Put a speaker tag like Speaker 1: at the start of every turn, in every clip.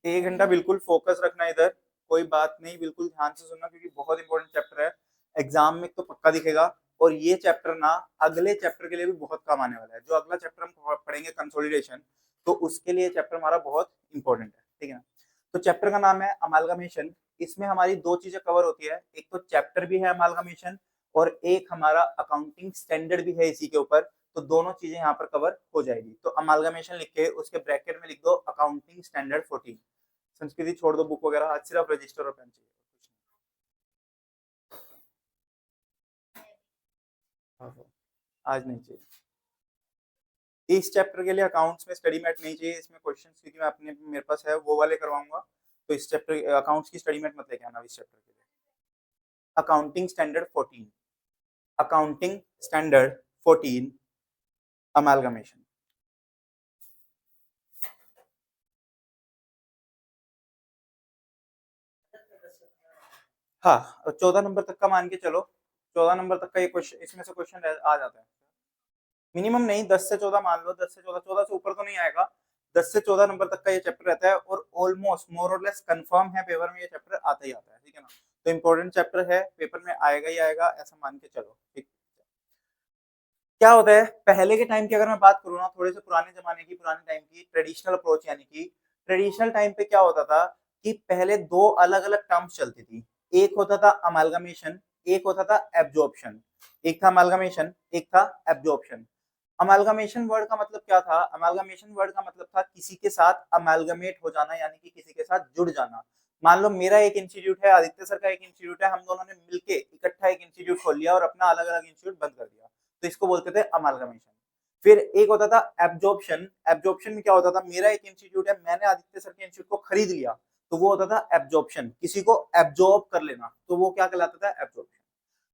Speaker 1: एक घंटा बिल्कुल फोकस रखना इधर, कोई बात नहीं, बिल्कुल ध्यान से सुनना क्योंकि बहुत इंपॉर्टेंट चैप्टर है। एग्जाम में तो पक्का दिखेगा। और ये चैप्टर ना अगले चैप्टर के लिए भी बहुत काम आने वाला है। जो अगला चैप्टर हम पढ़ेंगे कंसोलिडेशन, तो उसके लिए चैप्टर हमारा बहुत इंपॉर्टेंट है, ठीक है ना। तो चैप्टर का नाम है अमालगमेशन। इसमें हमारी दो चीजें कवर होती है, एक तो चैप्टर भी है अमालगमेशन, और एक हमारा अकाउंटिंग स्टैंडर्ड भी है इसी के ऊपर। तो दोनों चीजें यहाँ पर कवर हो जाएगी। तो अमालगमेशन लिख के उसके ब्रैकेट में लिख दो अकाउंटिंग स्टैंडर्ड 14। संस्कृति छोड़ दो, बुक वगैरह, आज सिर्फ रजिस्टर और पेन चाहिए। हाँ, हाँ, आज नहीं चाहिए। इस चैप्टर के लिए अकाउंट्स में स्टडी मैट नहीं चाहिए, इसमें क्वेश्चंस क्योंकि मैं अपने मेरे पास है वो वाले करवाऊंगा। तो इस चैप्टर अकाउंट्स की स्टडी मैट मत लेके आना इस चैप्टर के लिए। Accounting standard 14, accounting standard 14 amalgamation. हाँ, 14 नंबर तक का मान के चलो। 14 नंबर तक का ये क्वेश्चन, इसमें से क्वेश्चन आ जाता है। मिनिमम नहीं, 10 से 14 मान लो, 10 से 14, 14 से ऊपर तो नहीं आएगा। 10 से 14 नंबर तक का ये चैप्टर रहता है, और ऑलमोस्ट मोर और लेस कंफर्म है पेपर में ये चैप्टर आता ही आता है, ठीक है ना। तो इंपॉर्टेंट चैप्टर है, पेपर में आएगा ही आएगा, ऐसा मान के चलो, ठीक। क्या होता है पहले के टाइम की अगर मैं बात करूँ ना, थोड़े से पुराने जमाने की, पुराने टाइम की ट्रेडिशनल अप्रोच, यानी कि ट्रेडिशनल टाइम पे क्या होता था कि पहले दो अलग अलग टर्म्स चलती थी। एक होता था अमालगमेशन, एक होता था एब्जॉर्प्शन। एक था अमालगमेशन, एक था एब्जॉर्प्शन। अमालगमेशन वर्ड का मतलब क्या था? अमालगमेशन वर्ड का मतलब था किसी के साथ अमालगमेट हो जाना, यानी कि किसी के साथ जुड़ जाना। मान लो मेरा एक इंस्टीट्यूट है, आदित्य सर का एक इंस्टीट्यूट है, हम दोनों ने मिलके इकट्ठा एक इंस्टीट्यूट खोल लिया और अपना अलग अलग इंस्टीट्यूट बंद कर दिया, तो इसको बोलते थे अमालगमेशन। फिर एक होता था एब्जॉर्प्शन। एब्जॉर्प्शन में क्या होता था, मेरा एक इंस्टीट्यूट है, मैंने आदित्य सर के इंस्टीट्यूट को खरीद लिया, तो वो होता था एब्जॉर्प्शन, किसी को एब्जॉर्ब कर लेना, तो वो क्या कहलाता था? एब्जॉर्प्शन।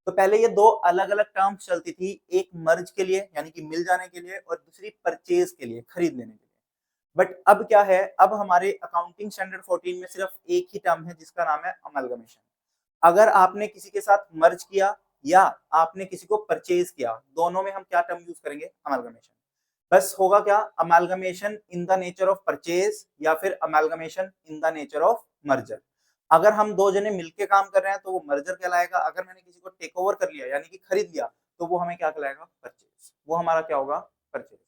Speaker 1: तो पहले ये दो अलग अलग टर्म्स चलती थी, एक मर्ज के लिए यानी कि मिल जाने के लिए, और दूसरी परचेज के लिए, खरीद लेने के लिए। बट अब क्या है, अब हमारे अकाउंटिंग स्टैंडर्ड 14 में सिर्फ एक ही टर्म है जिसका नाम है अमलगमेशन। अगर आपने किसी के साथ मर्ज किया या आपने किसी को परचेज किया, दोनों में हम क्या टर्म यूज करेंगे? अमलगमेशन। बस होगा क्या? Amalgamation in the nature of purchase, या फिर amalgamation in the nature of merger. अगर हम दो जने मिलके काम कर रहे हैं तो वो मर्जर कहलाएगा। अगर मैंने किसी को टेक ओवर कर लिया यानी कि खरीद लिया, तो वो हमें क्या कहलाएगा? परचेज। वो हमारा क्या होगा? परचेज।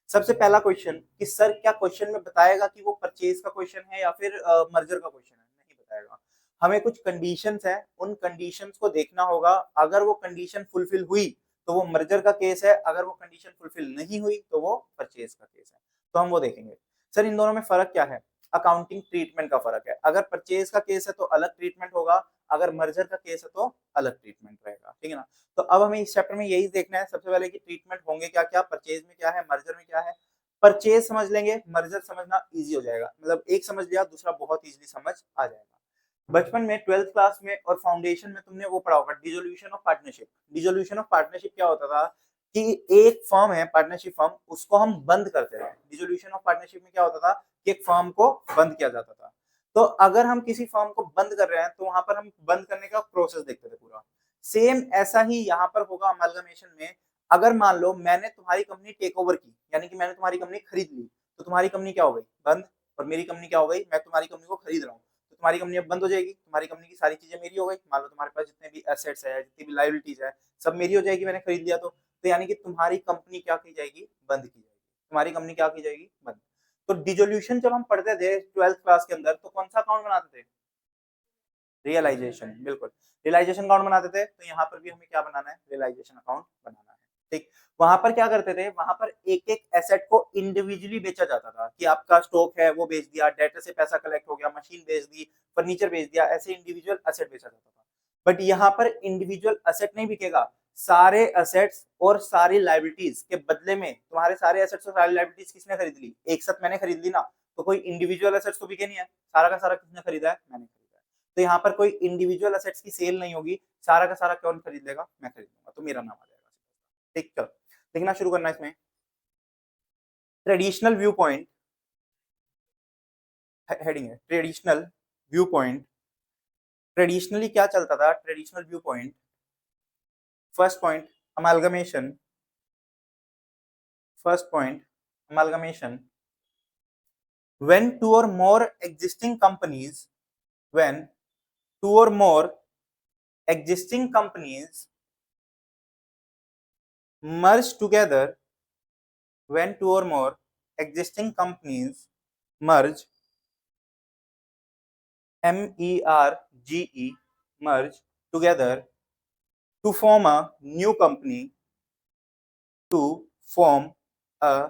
Speaker 1: सबसे पहला क्वेश्चन कि सर क्या क्वेश्चन में बताएगा कि वो परचेज का क्वेश्चन है या फिर मर्जर का क्वेश्चन है? नहीं बताएगा। हमें कुछ कंडीशंस है, उन कंडीशंस को देखना होगा। अगर वो कंडीशन फुलफिल हुई तो वो मर्जर का केस है, अगर वो कंडीशन फुलफिल नहीं हुई तो वो परचेज का केस है। तो हम वो देखेंगे। सर इन दोनों में फर्क क्या है? अकाउंटिंग ट्रीटमेंट का फर्क है। अगर परचेज का केस है तो अलग ट्रीटमेंट होगा, अगर मर्जर का केस है तो अलग ट्रीटमेंट रहेगा, ठीक है ना। तो अब हमें इस चैप्टर में यही देखना है सबसे पहले कि ट्रीटमेंट होंगे क्या क्या, परचेज में क्या है, मर्जर में क्या है। परचेज समझ लेंगे, मर्जर समझना इजी हो जाएगा, मतलब एक समझ लिया दूसरा बहुत इजीली समझ आ जाएगा। बचपन में 12th क्लास में और फाउंडेशन में तुमने वो पढ़ा होगा, dissolution of partnership. Dissolution of partnership क्या होता था कि एक फर्म है, पार्टनरशिप फर्म, उसको हम बंद करते हैं। डिसोल्यूशन ऑफ पार्टनरशिप में क्या होता था कि एक फर्म को बंद किया जाता था। तो अगर हम किसी फर्म को बंद कर रहे हैं तो वहां पर हम बंद करने का प्रोसेस देखते थे पूरा। सेम ऐसा ही यहाँ पर होगा अमालगमेशन में। अगर मान लो मैंने तुम्हारी कंपनी टेक ओवर की, यानी कि मैंने तुम्हारी कंपनी खरीद ली, तो तुम्हारी कंपनी क्या हो गई? बंद। और मेरी कंपनी क्या हो गई? मैं तुम्हारी कंपनी को खरीद रहा हूँ, तो तुम्हारी कंपनी अब बंद हो जाएगी, तुम्हारी कंपनी की सारी चीजें मेरी हो गई। मान लो तुम्हारे पास जितने भी एसेट्स है, जितनी भी लाइबिलिटीज है, सब मेरी हो जाएगी, मैंने खरीद लिया तो यानी कि तुम्हारी कंपनी क्या की जाएगी? बंद की जाएगी। तुम्हारी कंपनी क्या की जाएगी? बंद। तो डिसोल्यूशन जब हम पढ़ते थे 12th क्लास के अंदर, तो कौन सा अकाउंट बनाते थे? रियलाइजेशन, बिल्कुल। रियलाइजेशन अकाउंट बनाते थे, तो यहाँ पर भी हमें क्या बनाना है? रियलाइजेशन अकाउंट बनाना है, ठीक। वहां पर क्या करते थे, वहां पर एक एक एसेट को इंडिविजुअली बेचा जाता था कि आपका स्टॉक है वो बेच दिया, डेटा से पैसा कलेक्ट हो गया, मशीन बेच दी, फर्नीचर बेच दिया, ऐसे इंडिविजुअल एसेट बेचा जाता था। बट यहाँ पर इंडिविजुअल एसेट नहीं बिकेगा, सारे एसेट्स और सारी लाइबिलिटीज के बदले में तुम्हारे सारे एसेट्स और सारी लाइबिलिटीज किसने खरीद ली? एक साथ मैंने खरीद ली ना, तो कोई इंडिविजुअल एसेट्स तो बिके नहीं है, सारा का सारा किसने खरीदा है? मैंने खरीदा है। तो यहाँ पर कोई इंडिविजुअल एसेट्स की सेल नहीं होगी, सारा का सारा कौन खरीद लेगा? मैं खरीद लूंगा, तो मेरा नाम आ जाएगा, ठीक। चलो लिखना शुरू करना है इसमें। ट्रेडिशनल व्यू पॉइंट, हेडिंग है ट्रेडिशनल व्यू पॉइंट। ट्रेडिशनली क्या चलता था? Traditional view point, first point amalgamation, first point amalgamation when two or more existing companies when two or more existing companies merge together when two or more existing companies merge merge merge together to form a new company to form a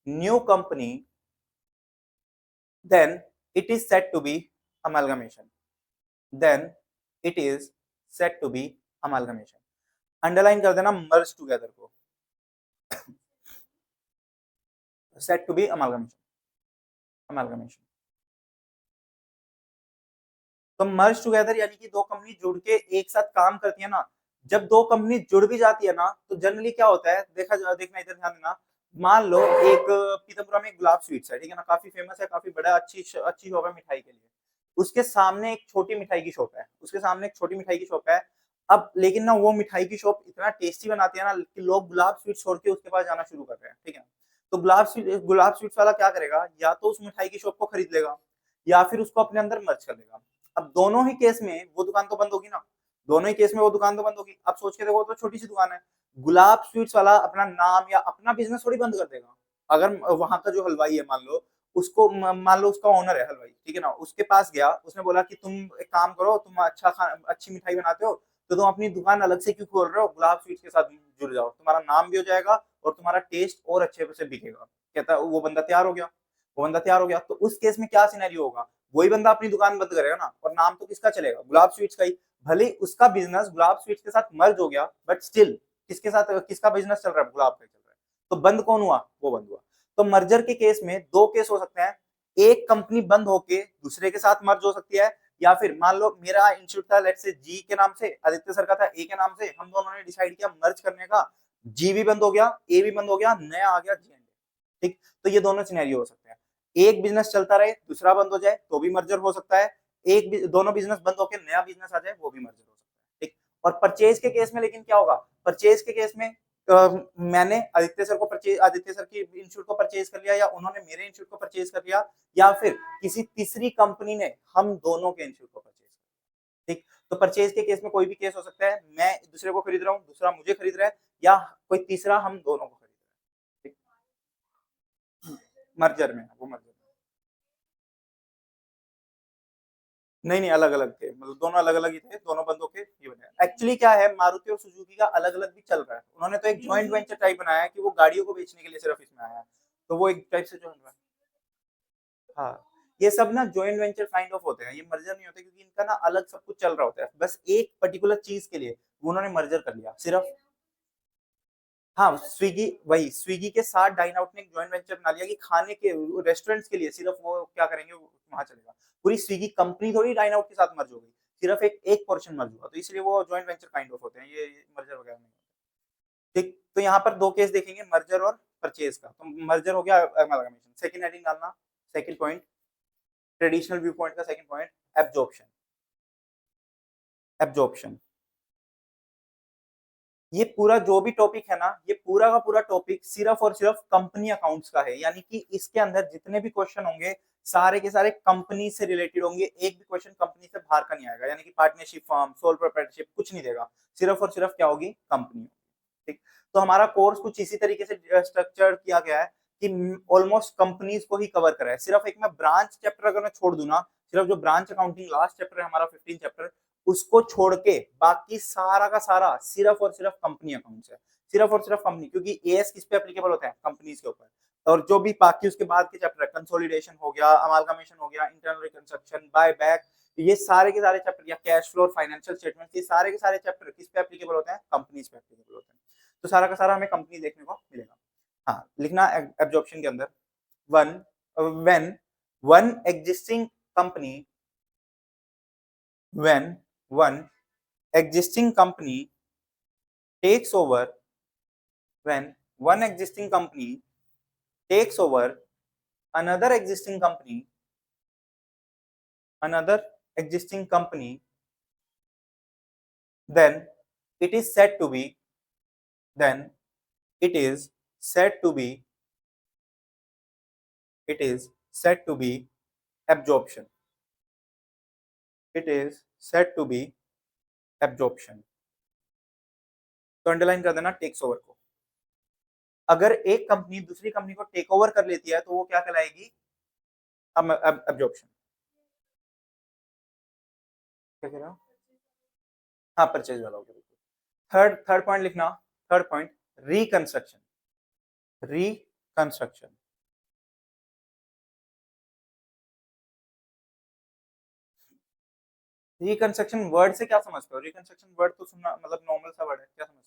Speaker 1: new company, then it is said to be amalgamation. Then it is said to be amalgamation. Underline कर देना मर्ज together को, said to be amalgamation. amalgamation. तो मर्ज together यानी कि दो company जुड़ के एक साथ काम करती है ना, जब दो कंपनी जुड़ भी जाती है ना तो जनरली क्या होता है, देखना इधर ध्यान देना, मान लो एक पीतमपुरा में गुलाब स्वीट्स है, ठीक है ना, काफी फेमस है, काफी बड़ा अच्छी शॉप है मिठाई के लिए, उसके सामने एक छोटी मिठाई की शॉप है, उसके सामने एक छोटी मिठाई की शॉप है। अब लेकिन ना वो मिठाई की शॉप इतना टेस्टी बनाती है ना कि लोग गुलाब स्वीट छोड़ के उसके पास जाना शुरू कर रहे हैं, ठीक है। तो गुलाब स्वीट्स वाला क्या करेगा, या तो उस मिठाई की शॉप को खरीद लेगा या फिर उसको अपने अंदर मर्ज कर लेगा। अब दोनों ही केस में वो दुकान तो बंद होगी ना, दोनों ही केस में वो दुकान तो बंद होगी। अब सोच के देखो, तो छोटी सी दुकान है, गुलाब स्वीट्स वाला अपना नाम या अपना बिजनेस थोड़ी बंद कर देगा। अगर वहां का जो हलवाई है, मान लो उसको, मान लो उसका ओनर है हलवाई, ठीक है ना, उसके पास गया, उसने बोला कि तुम एक काम करो, तुम अच्छी मिठाई बनाते हो, तो तुम अपनी दुकान अलग से क्यों खोल रहे हो, गुलाब स्वीट्स के साथ जुड़ जाओ, तुम्हारा नाम भी हो जाएगा और तुम्हारा टेस्ट और अच्छे से बिकेगा। कहता वो बंदा तैयार हो गया, वो बंदा तैयार हो गया। तो उस केस में क्या सिनेरियो होगा, वही बंदा अपनी दुकान बंद करेगा ना, और नाम तो किसका चलेगा, गुलाब स्वीट्स का ही। भले उसका बिजनेस गुलाब स्वीट्स के साथ मर्ज हो गया, बट स्टिल किसके साथ, किसका बिजनेस चल रहा है, गुलाब का चल रहा है। तो बंद कौन हुआ, वो बंद हुआ। तो मर्जर के केस में दो केस हो सकते हैं, एक कंपनी बंद होके दूसरे के साथ मर्ज हो सकती है, या फिर मान लो मेरा इंस्टीट्यूट था, लेट्स से जी के नाम से, आदित्य सर का था ए के नाम से, हम दोनों ने डिसाइड किया मर्ज करने का, जी भी बंद हो गया, ए भी बंद हो गया, नया आ गया जी। ठीक, तो ये दोनों सिनेरियो हो सकते हैं। एक बिजनेस चलता रहे, दूसरा बंद हो जाए, तो भी मर्जर हो सकता है। दोनों बिजनेस बंद होकर नया बिजनेस आ जाए, वो भी मर्जर हो सकता है। ठीक, और परचेज के केस में लेकिन क्या होगा, परचेज के केस में मैंने आदित्य सर की इंस्टीट्यूट को परचेज कर लिया, या उन्होंने मेरे इंस्टीट्यूट को परचेज कर लिया, या फिर किसी तीसरी कंपनी ने हम दोनों के इंस्टीट्यूट को परचेज कर लिया। ठीक, तो परचेज के केस में कोई भी केस हो सकता है, मैं दूसरे को खरीद रहा हूँ, दूसरा मुझे खरीद रहा है, या कोई तीसरा हम दोनों को खरीद रहा है। ठीक, मर्जर में, वो मर्जर नहीं नहीं, अलग अलग थे, मतलब दोनों अलग अलग ही थे, दोनों बंदों के ये बनाया। एक्चुअली क्या है, मारुति और सुजुकी का अलग अलग भी चल रहा है, उन्होंने तो एक जॉइंट वेंचर टाइप बनाया है कि वो गाड़ियों को बेचने के लिए सिर्फ इसमें आया है, तो वो एक टाइप से जॉइंट। हाँ, ये सब ना जॉइंट वेंचर काइंड ऑफ होते हैं, ये मर्जर नहीं होते, क्योंकि इनका ना अलग सब कुछ चल रहा होता है, बस एक पर्टिकुलर चीज के लिए उन्होंने मर्जर कर लिया सिर्फ। हाँ, स्विगी, वही स्विगी के साथ डाइन आउट ने एक जॉइंट वेंचर बना लिया कि खाने के रेस्टोरेंट्स के लिए सिर्फ वो क्या करेंगे, वहां चलेगा। पूरी स्विगी कंपनी थोड़ी डाइन आउट के साथ मर्ज हो गई, सिर्फ एक एक पोर्शन मर्ज हुआ, तो इसलिए वो जॉइंट वेंचर काइंड ऑफ होते हैं, ये मर्जर वगैरह नहीं होते। ठीक, तो यहाँ पर दो केस देखेंगे, मर्जर और परचेज का। तो मर्जर हो गया अमालगमेशन। सेकंड हेडिंग डालना, second point, traditional view point का सेकंड पॉइंट, एब्जॉर्प्शन। एब्जॉर्प्शन, ये पूरा जो भी टॉपिक है ना, ये पूरा का पूरा टॉपिक सिर्फ और सिर्फ कंपनी अकाउंट्स का है, यानी कि इसके अंदर जितने भी क्वेश्चन होंगे सारे के सारे कंपनी से रिलेटेड होंगे, एक भी क्वेश्चन कंपनी से बाहर का नहीं आएगा, यानी कि पार्टनरशिप फर्म, सोल प्रोप्राइटरशिप कुछ नहीं देगा, सिर्फ और सिर्फ क्या होगी, कंपनी। ठीक, तो हमारा कोर्स कुछ इसी तरीके से स्ट्रक्चर किया गया है कि ऑलमोस्ट कंपनीज को ही कवर करा है। सिर्फ एक मैं ब्रांच चैप्टर अगर मैं छोड़ दूं ना, सिर्फ जो ब्रांच अकाउंटिंग लास्ट चैप्टर है हमारा 15 चैप्टर, उसको छोड़ के बाकी सारा का सारा सिर्फ और सिर्फ कंपनी अकाउंट्स है, सिर्फ और सिर्फ कंपनी, क्योंकि एएस किस पे एप्लीकेबल होता है, कंपनीज के ऊपर। और जो भी बाकी उसके बाद के चैप्टर है, कंसोलिडेशन हो गया, अमालगमेशन हो गया, इंटरनल रिकंस्ट्रक्शन, बाय बैक, ये सारे के सारे चैप्टर, या कैश फ्लो और फाइनेंशियल स्टेटमेंट, ये सारे के सारे चैप्टर किस पे एप्लीकेबल होते हैं, कंपनीज पे एप्लीकेबल होते हैं। तो सारा का सारा हमें कंपनी देखने को मिलेगा। हाँ, लिखना एब्जॉर्प्शन के अंदर, one when one existing company, when one existing company takes over, when one existing company takes over another existing company, another existing company, then it is said to be, then it is said to be, it is said to be absorption. It is said to be absorption. तो underline कर देना takes over को। अगर एक company दूसरी company को take over कर लेती है तो वो क्या कहलाएगी? अब्जॉर्प्शन। क्या कह रहा हूँ? हाँ, परचेज वाला हो गया। थर्ड पॉइंट लिखना। Third point reconstruction. Reconstruction reconstruction word से क्या समझते हो? रिकंस्ट्रक्शन वर्ड तो सुनना मतलब नॉर्मल सा वर्ड है, क्या समझते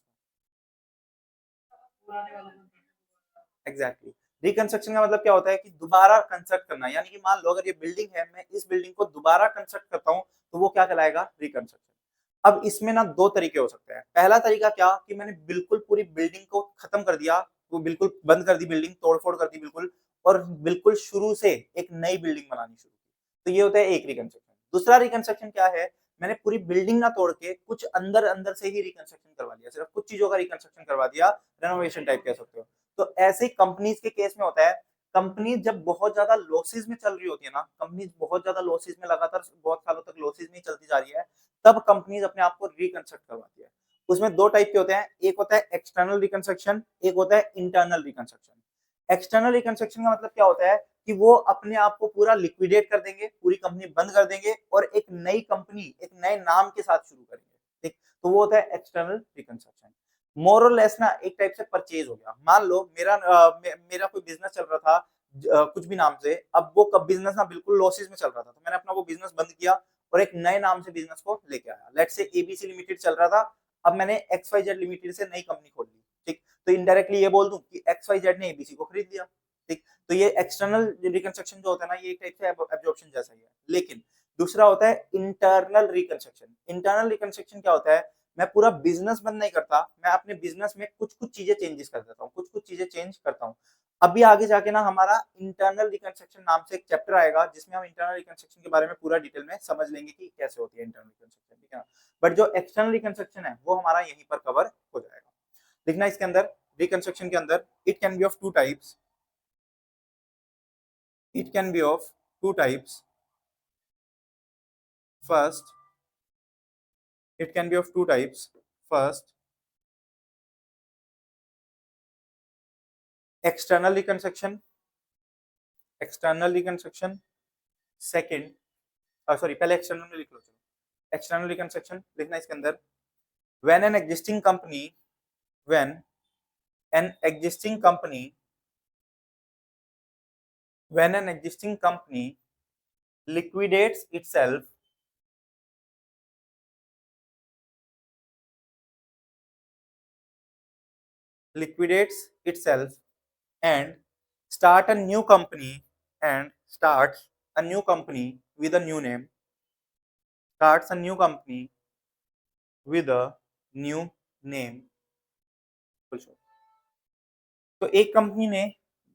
Speaker 1: हो? एग्जैक्टली। रिकंस्ट्रक्शन का मतलब क्या होता है कि दोबारा कंस्ट्रक्ट करना, यानी कि मान लो अगर ये बिल्डिंग है, मैं इस बिल्डिंग को दोबारा कंस्ट्रक्ट करता हूँ तो वो क्या कहलाएगा? रिकंस्ट्रक्शन। अब इसमें ना दो तरीके हो सकते हैं। पहला तरीका क्या कि मैंने बिल्कुल पूरी बिल्डिंग को खत्म कर दिया, वो बिल्कुल बंद कर दी बिल्डिंग, तोड़फोड़ कर दी बिल्कुल, और बिल्कुल शुरू से एक नई बिल्डिंग बनानी शुरू की, तो ये होता है एक रिकंस्ट्रक्शन। दूसरा रिकंस्ट्रक्शन क्या है? मैंने पूरी बिल्डिंग ना तोड़ के कुछ अंदर अंदर से ही रिकंस्ट्रक्शन करवा दिया, सिर्फ कुछ चीजों का रिकंस्ट्रक्शन करवा दिया, रेनोवेशन टाइप कह सकते हो। तो ऐसे कंपनीज के केस में होता है, कंपनी जब बहुत ज्यादा लॉसेस में चल रही होती है ना, कंपनी बहुत ज्यादा लॉसेस में लगातार बहुत सालों तक लॉसेस में चलती जा रही है, तब कंपनीज अपने आप को रिकंस्ट्रक्ट करवाती है। उसमें दो टाइप के होते हैं, एक होता है एक्सटर्नल रिकंस्ट्रक्शन, एक होता है इंटरनल रिकंस्ट्रक्शन। एक्सटर्नल रिकंस्ट्रक्शन का मतलब क्या होता है कि वो अपने आप को पूरा लिक्विडेट कर देंगे, पूरी कंपनी बंद कर देंगे और एक नई कंपनी एक नए नाम के साथ शुरू करेंगे। ठीक, तो वो होता है एक्सटर्नल रिकंस्ट्रक्शन। मोर और लेस ना एक टाइप से परचेज हो गया। मान लो मेरा कोई बिजनेस चल रहा था कुछ भी नाम से, अब वो बिजनेस ना बिल्कुल लॉसेस में चल रहा था, तो मैंने अपना वो बिजनेस बंद किया और एक नए नाम से बिजनेस को लेके आया। लेट्स से एबीसी लिमिटेड चल रहा था, अब मैंने एक्सवाईजेड लिमिटेड से नई कंपनी खोल ली। ठीक, तो इनडायरेक्टली ये बोल दूं कि एक्सवाईजेड ने एबीसी को खरीद लिया। ठीक, तो ये एक्सटर्नल रिकंस्ट्रक्शन जो होता है ना, ये एक टाइप से एब्जॉर्प्शन जैसा ही है। लेकिन दूसरा होता है इंटरनल रिकंस्ट्रक्शन। इंटरनल रिकंस्ट्रक्शन क्या होता है? मैं पूरा बिजनेस बंद नहीं करता, मैं अपने बिजनेस में कुछ कुछ चीजें चेंजेस कर देता हूँ, कुछ कुछ चीजें चेंज करता हूँ। अभी आगे जाके ना हमारा इंटरनल रिकंस्ट्रक्शन नाम से एक चैप्टर आएगा, जिसमें हम इंटरनल रिकंस्ट्रक्शन के बारे में पूरा डिटेल में समझ लेंगे कि कैसे होती है इंटरनल रिकंस्ट्रक्शन, ठीक है। बट जो एक्सटर्नल रिकंस्ट्रक्शन है वो हमारा यहीं पर कवर हो जाएगा। लिखना इसके अंदर, रिकंस्ट्रक्शन के अंदर, it can be of two types. It can be of two types. First, it can be of two types. First, external reconstruction. External reconstruction. Second, sorry, पहले external में लिख लो। चलो, external reconstruction लिखना इसके अंदर, when an existing company, when an existing company, when an existing company liquidates itself, liquidates itself and start a new company, and starts a new company with a new name, starts a new company with a new name. तो एक company ने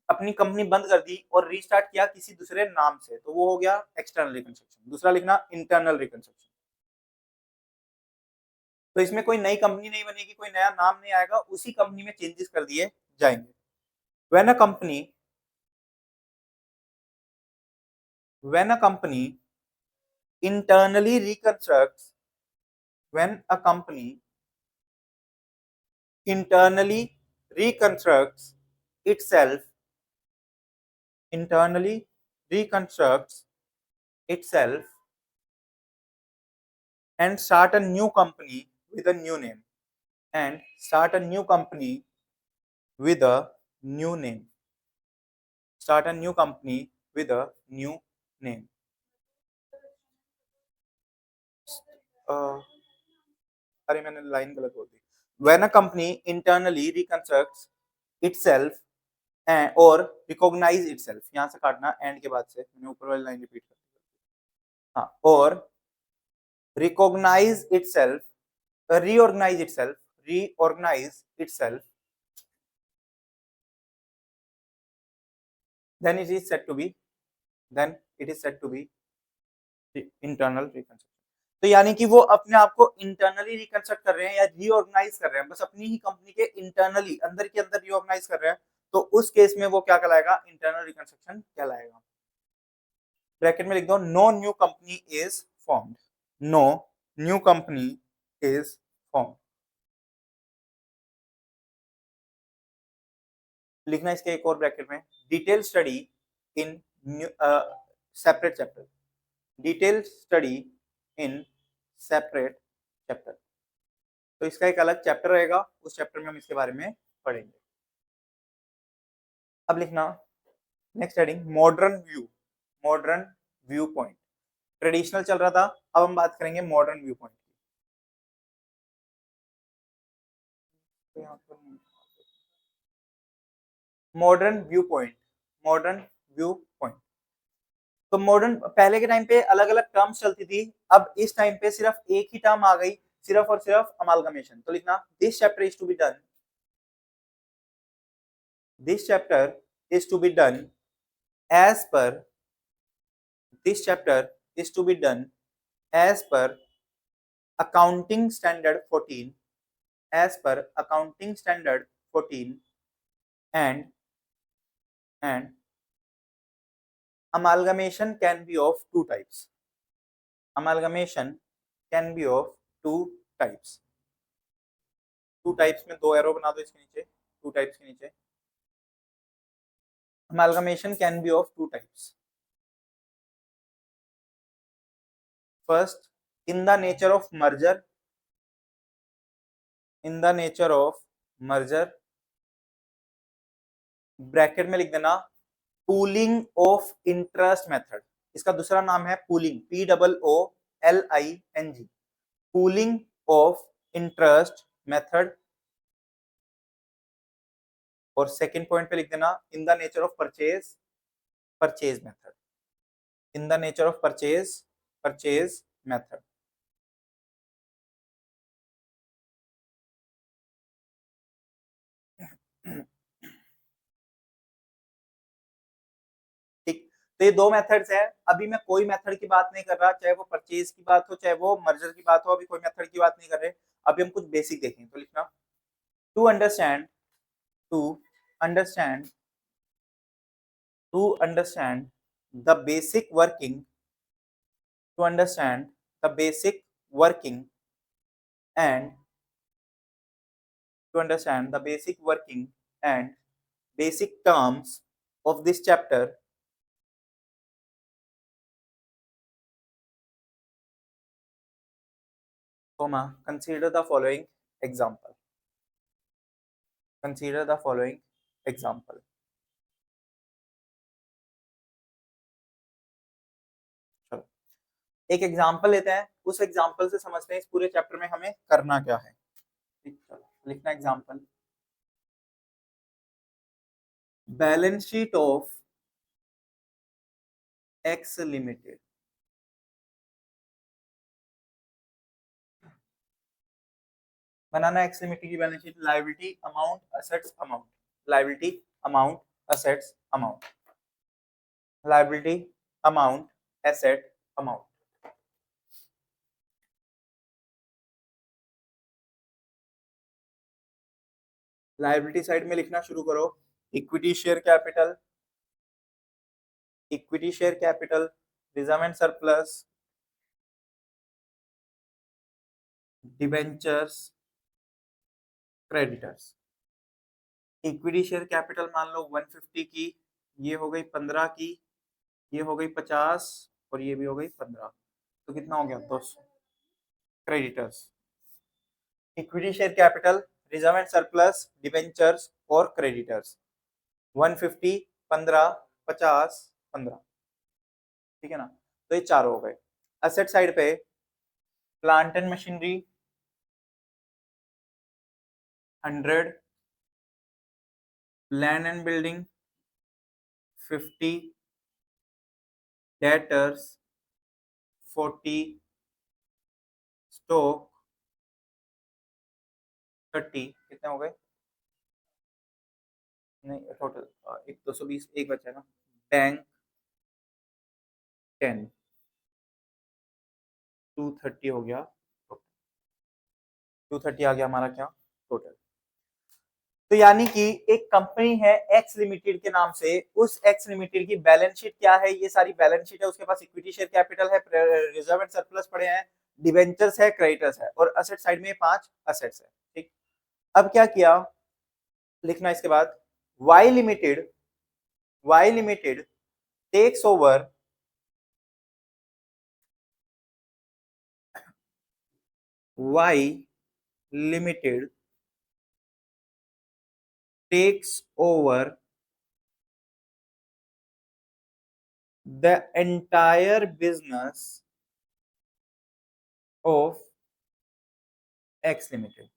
Speaker 1: अपनी company बंद कर दी और restart किया किसी दूसरे नाम से, तो वो हो गया एक्सटर्नल रिकंस्ट्रक्शन। दूसरा लिखना इंटरनल रिकंस्ट्रक्शन। तो इसमें कोई नई कंपनी नहीं बनेगी, कोई नया नाम नहीं आएगा, उसी कंपनी में चेंजेस कर दिए जाएंगे। When a company internally reconstructs, when a company internally reconstructs itself, internally reconstructs itself and start a new company with a new name, and start a new company with a new name, start a new company with a new name. अरे मैंने line गलत बोल दी। When a company internally reconstructs itself और recognize itself, यहाँ से काटना and के बाद से, मैंने ऊपर वाली लाइन रिपीट कर दी। हाँ, और recognize itself, reorganize itself, reorganize itself, then it is said to be, then it is said to be internal reconstruction. तो यानी कि वो अपने आप को इंटरनली रिकंस्ट्रक्ट कर रहे हैं या रीऑर्गेनाइज कर रहे हैं, बस अपनी ही कंपनी के इंटरनली अंदर के अंदर रीऑर्गेनाइज कर रहे हैं, तो उस केस में वो क्या कहलाएगा? इंटरनल रिकंस्ट्रक्शन कहलाएगा। ब्रैकेट में लिख दो no new company is formed, no new company is formed. लिखना इसके एक और ब्रैकेट में detail study in separate chapter, detail study in separate chapter. तो इसका एक अलग चैप्टर रहेगा, उस चैप्टर में हम इसके बारे में पढ़ेंगे। अब लिखना next heading modern view, modern view point. Traditional चल रहा था, अब हम बात करेंगे मॉडर्न व्यू पॉइंट की। Modern view point, modern view point. तो मॉडर्न पहले के टाइम पे अलग अलग टर्म्स चलती थी, अब इस टाइम पे सिर्फ एक ही टर्म आ गई, सिर्फ और सिर्फ अमालगमेशन। तो लिखना this chapter is to be done, this chapter is to be done as per, this chapter is to be done as per accounting standard 14, as per accounting standard 14 and amalgamation can be of two types, amalgamation can be of two types, two types में दो arrow बना दो इसके नीचे, two types के नीचे। amalgamation can be of two types, first in the nature of merger, in the nature of merger, bracket में लिख देना पूलिंग ऑफ इंटरेस्ट मेथड, इसका दूसरा नाम है pooling, POOLING, pooling of interest method. और सेकंड पॉइंट पे लिख देना in the nature of purchase, purchase method, in the nature of purchase, purchase method. ठीक, तो ये दो मेथड्स है। अभी मैं कोई मेथड की बात नहीं कर रहा, चाहे वो परचेज की बात हो चाहे वो मर्जर की बात हो, अभी कोई मेथड की बात नहीं कर रहे। अभी हम कुछ बेसिक देखेंगे। तो लिखना to understand, to understand, to understand the basic working, to understand the basic working and to understand the basic working and basic terms of this chapter, comma, consider the following example, consider the following example। चलो एक example लेते हैं, उस example से समझते हैं इस पूरे चैप्टर में हमें करना क्या है। चलो लिखना example, balance sheet of X limited, बनाना एक्स लिमिटेड की balance sheet, liability amount assets amount, liability amount assets amount, liability amount asset amount. Liability side में लिखना शुरू करो equity share capital, equity share capital, reserve and surplus, debentures, creditors. Equity share capital मान लो 150 की, ये हो गई 15 की, ये हो गई 50 और ये भी हो गई 15, तो कितना हो गया 200। Creditors equity share capital, reserve and surplus, debentures और क्रेडिटर्स 150, 15, 50, 15, ठीक है ना। तो ये चार हो गए। एसेट साइड पे plant and machinery 100, land and building 50, debtors 40, stock 30, कितने हो गए, नहीं टोटल एक 220, एक बचा है ना, बैंक 10, 230 हो गया, 230 आ गया हमारा क्या टोटल। तो यानी कि एक कंपनी है एक्स लिमिटेड के नाम से, उस एक्स लिमिटेड की बैलेंस शीट क्या है, ये सारी बैलेंस शीट है, उसके पास इक्विटी शेयर कैपिटल है, रिजर्व एंड सरप्लस पड़े हैं, डिवेंचर्स है, क्रेडिटर्स है, और असेट साइड में 5 असेट्स है। ठीक, अब क्या किया, लिखना इसके बाद, Y limited takes over Y limited takes over the entire business of X Limited.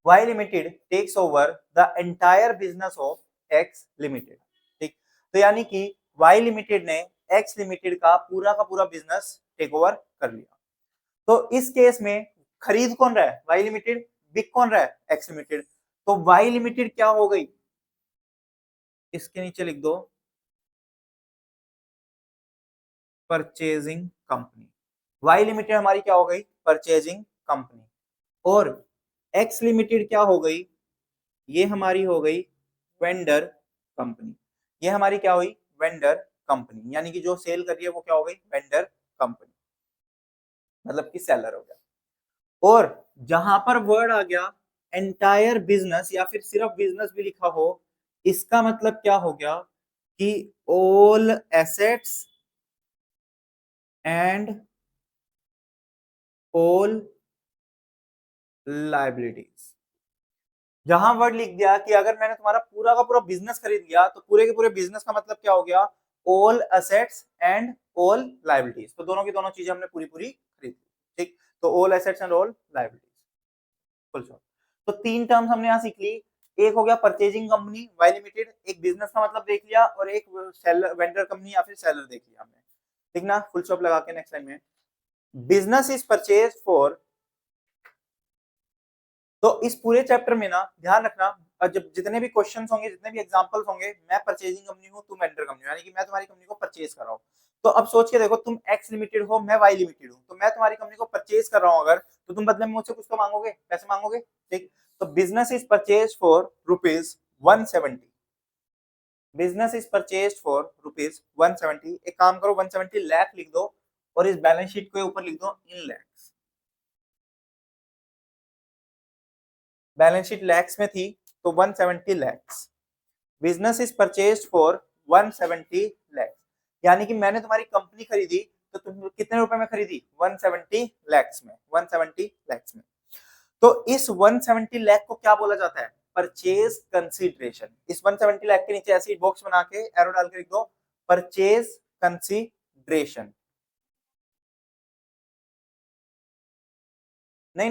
Speaker 1: Y Limited takes over the entire business of X Limited. ठीक, तो यानी कि Y Limited ने X Limited का पूरा बिजनेस टेक ओवर कर लिया। तो इस केस में खरीद कौन रहा है, Y Limited, बिक कौन रहा है, X Limited। तो Y Limited क्या हो गई, इसके नीचे लिख दो परचेजिंग कंपनी। वाई लिमिटेड हमारी क्या हो गई, परचेजिंग कंपनी, और एक्स लिमिटेड क्या हो गई, ये हमारी हो गई वेंडर कंपनी। ये हमारी क्या हुई, वेंडर कंपनी, यानी कि जो सेल कर रही है वो क्या हो गई, वेंडर कंपनी, मतलब कि सेलर हो गया। और जहां पर वर्ड आ गया एंटायर बिजनेस या फिर सिर्फ बिजनेस भी लिखा हो, इसका मतलब क्या हो गया कि all assets and all liabilities. जहां वर्ड लिख दिया कि अगर मैंने तुम्हारा पूरा का पूरा बिजनेस खरीद लिया, तो पूरे के पूरे बिजनेस का मतलब क्या हो गया, all assets and all liabilities. तो दोनों की दोनों चीजें हमने पूरी खरीद ली। ठीक, तो all assets and all liabilities, full stop. तो 3 टर्म्स हमने यहाँ सीख ली, एक हो गया परचेजिंग कंपनी वाई लिमिटेड, एक बिजनेस का मतलब देख लिया, और एक सेलर वेंडर कंपनी या फिर सेलर देख लिया हमने। ठीक ना, फुल स्टॉप लगा के नेक्स्ट लाइन में, बिजनेस इज परचेज फॉर। तो इस पूरे चैप्टर में ना ध्यान रखना, जब जितने भी क्वेश्चंस होंगे, जितने भी एग्जांपल्स होंगे, मैं परचेजिंग कंपनी हूं, तुम वेंडर कंपनी हो, यानी कि मैं तुम्हारी कंपनी को परचेज कर रहा हूं। तो अब सोच के देखो, तुम एक्स लिमिटेड हो, मैं वाई लिमिटेड हूं, तो मैं तुम्हारी कंपनी को परचेज कर रहा हूं अगर, तो तुम बदले में मुझसे कुछ तो मांगोगे, पैसे मांगोगे। ठीक, तो business is purchase for ₹170। Business is purchase for ₹170। एक काम करो, 170 लाख लिख दो, और इस बैलेंस शीट के ऊपर लिख दो इन लैक्स। बैलेंस शीट लैक्स में थी, तो 170 lakhs. Business is purchase for 170 lakhs, यानी कि मैंने तुम्हारी कंपनी खरीदी, तो तुम कितने रुपए में खरीदी, 170 लैक्स में, 170 लैक्स में। तो इस 170 लाख को क्या बोला जाता है, परचेज कंसीडरेशन। इस 170 लाख के नीचे ऐसे ही बॉक्स बना के एरो डाल के लिख दो परचेज कंसीडरेशन। नहीं,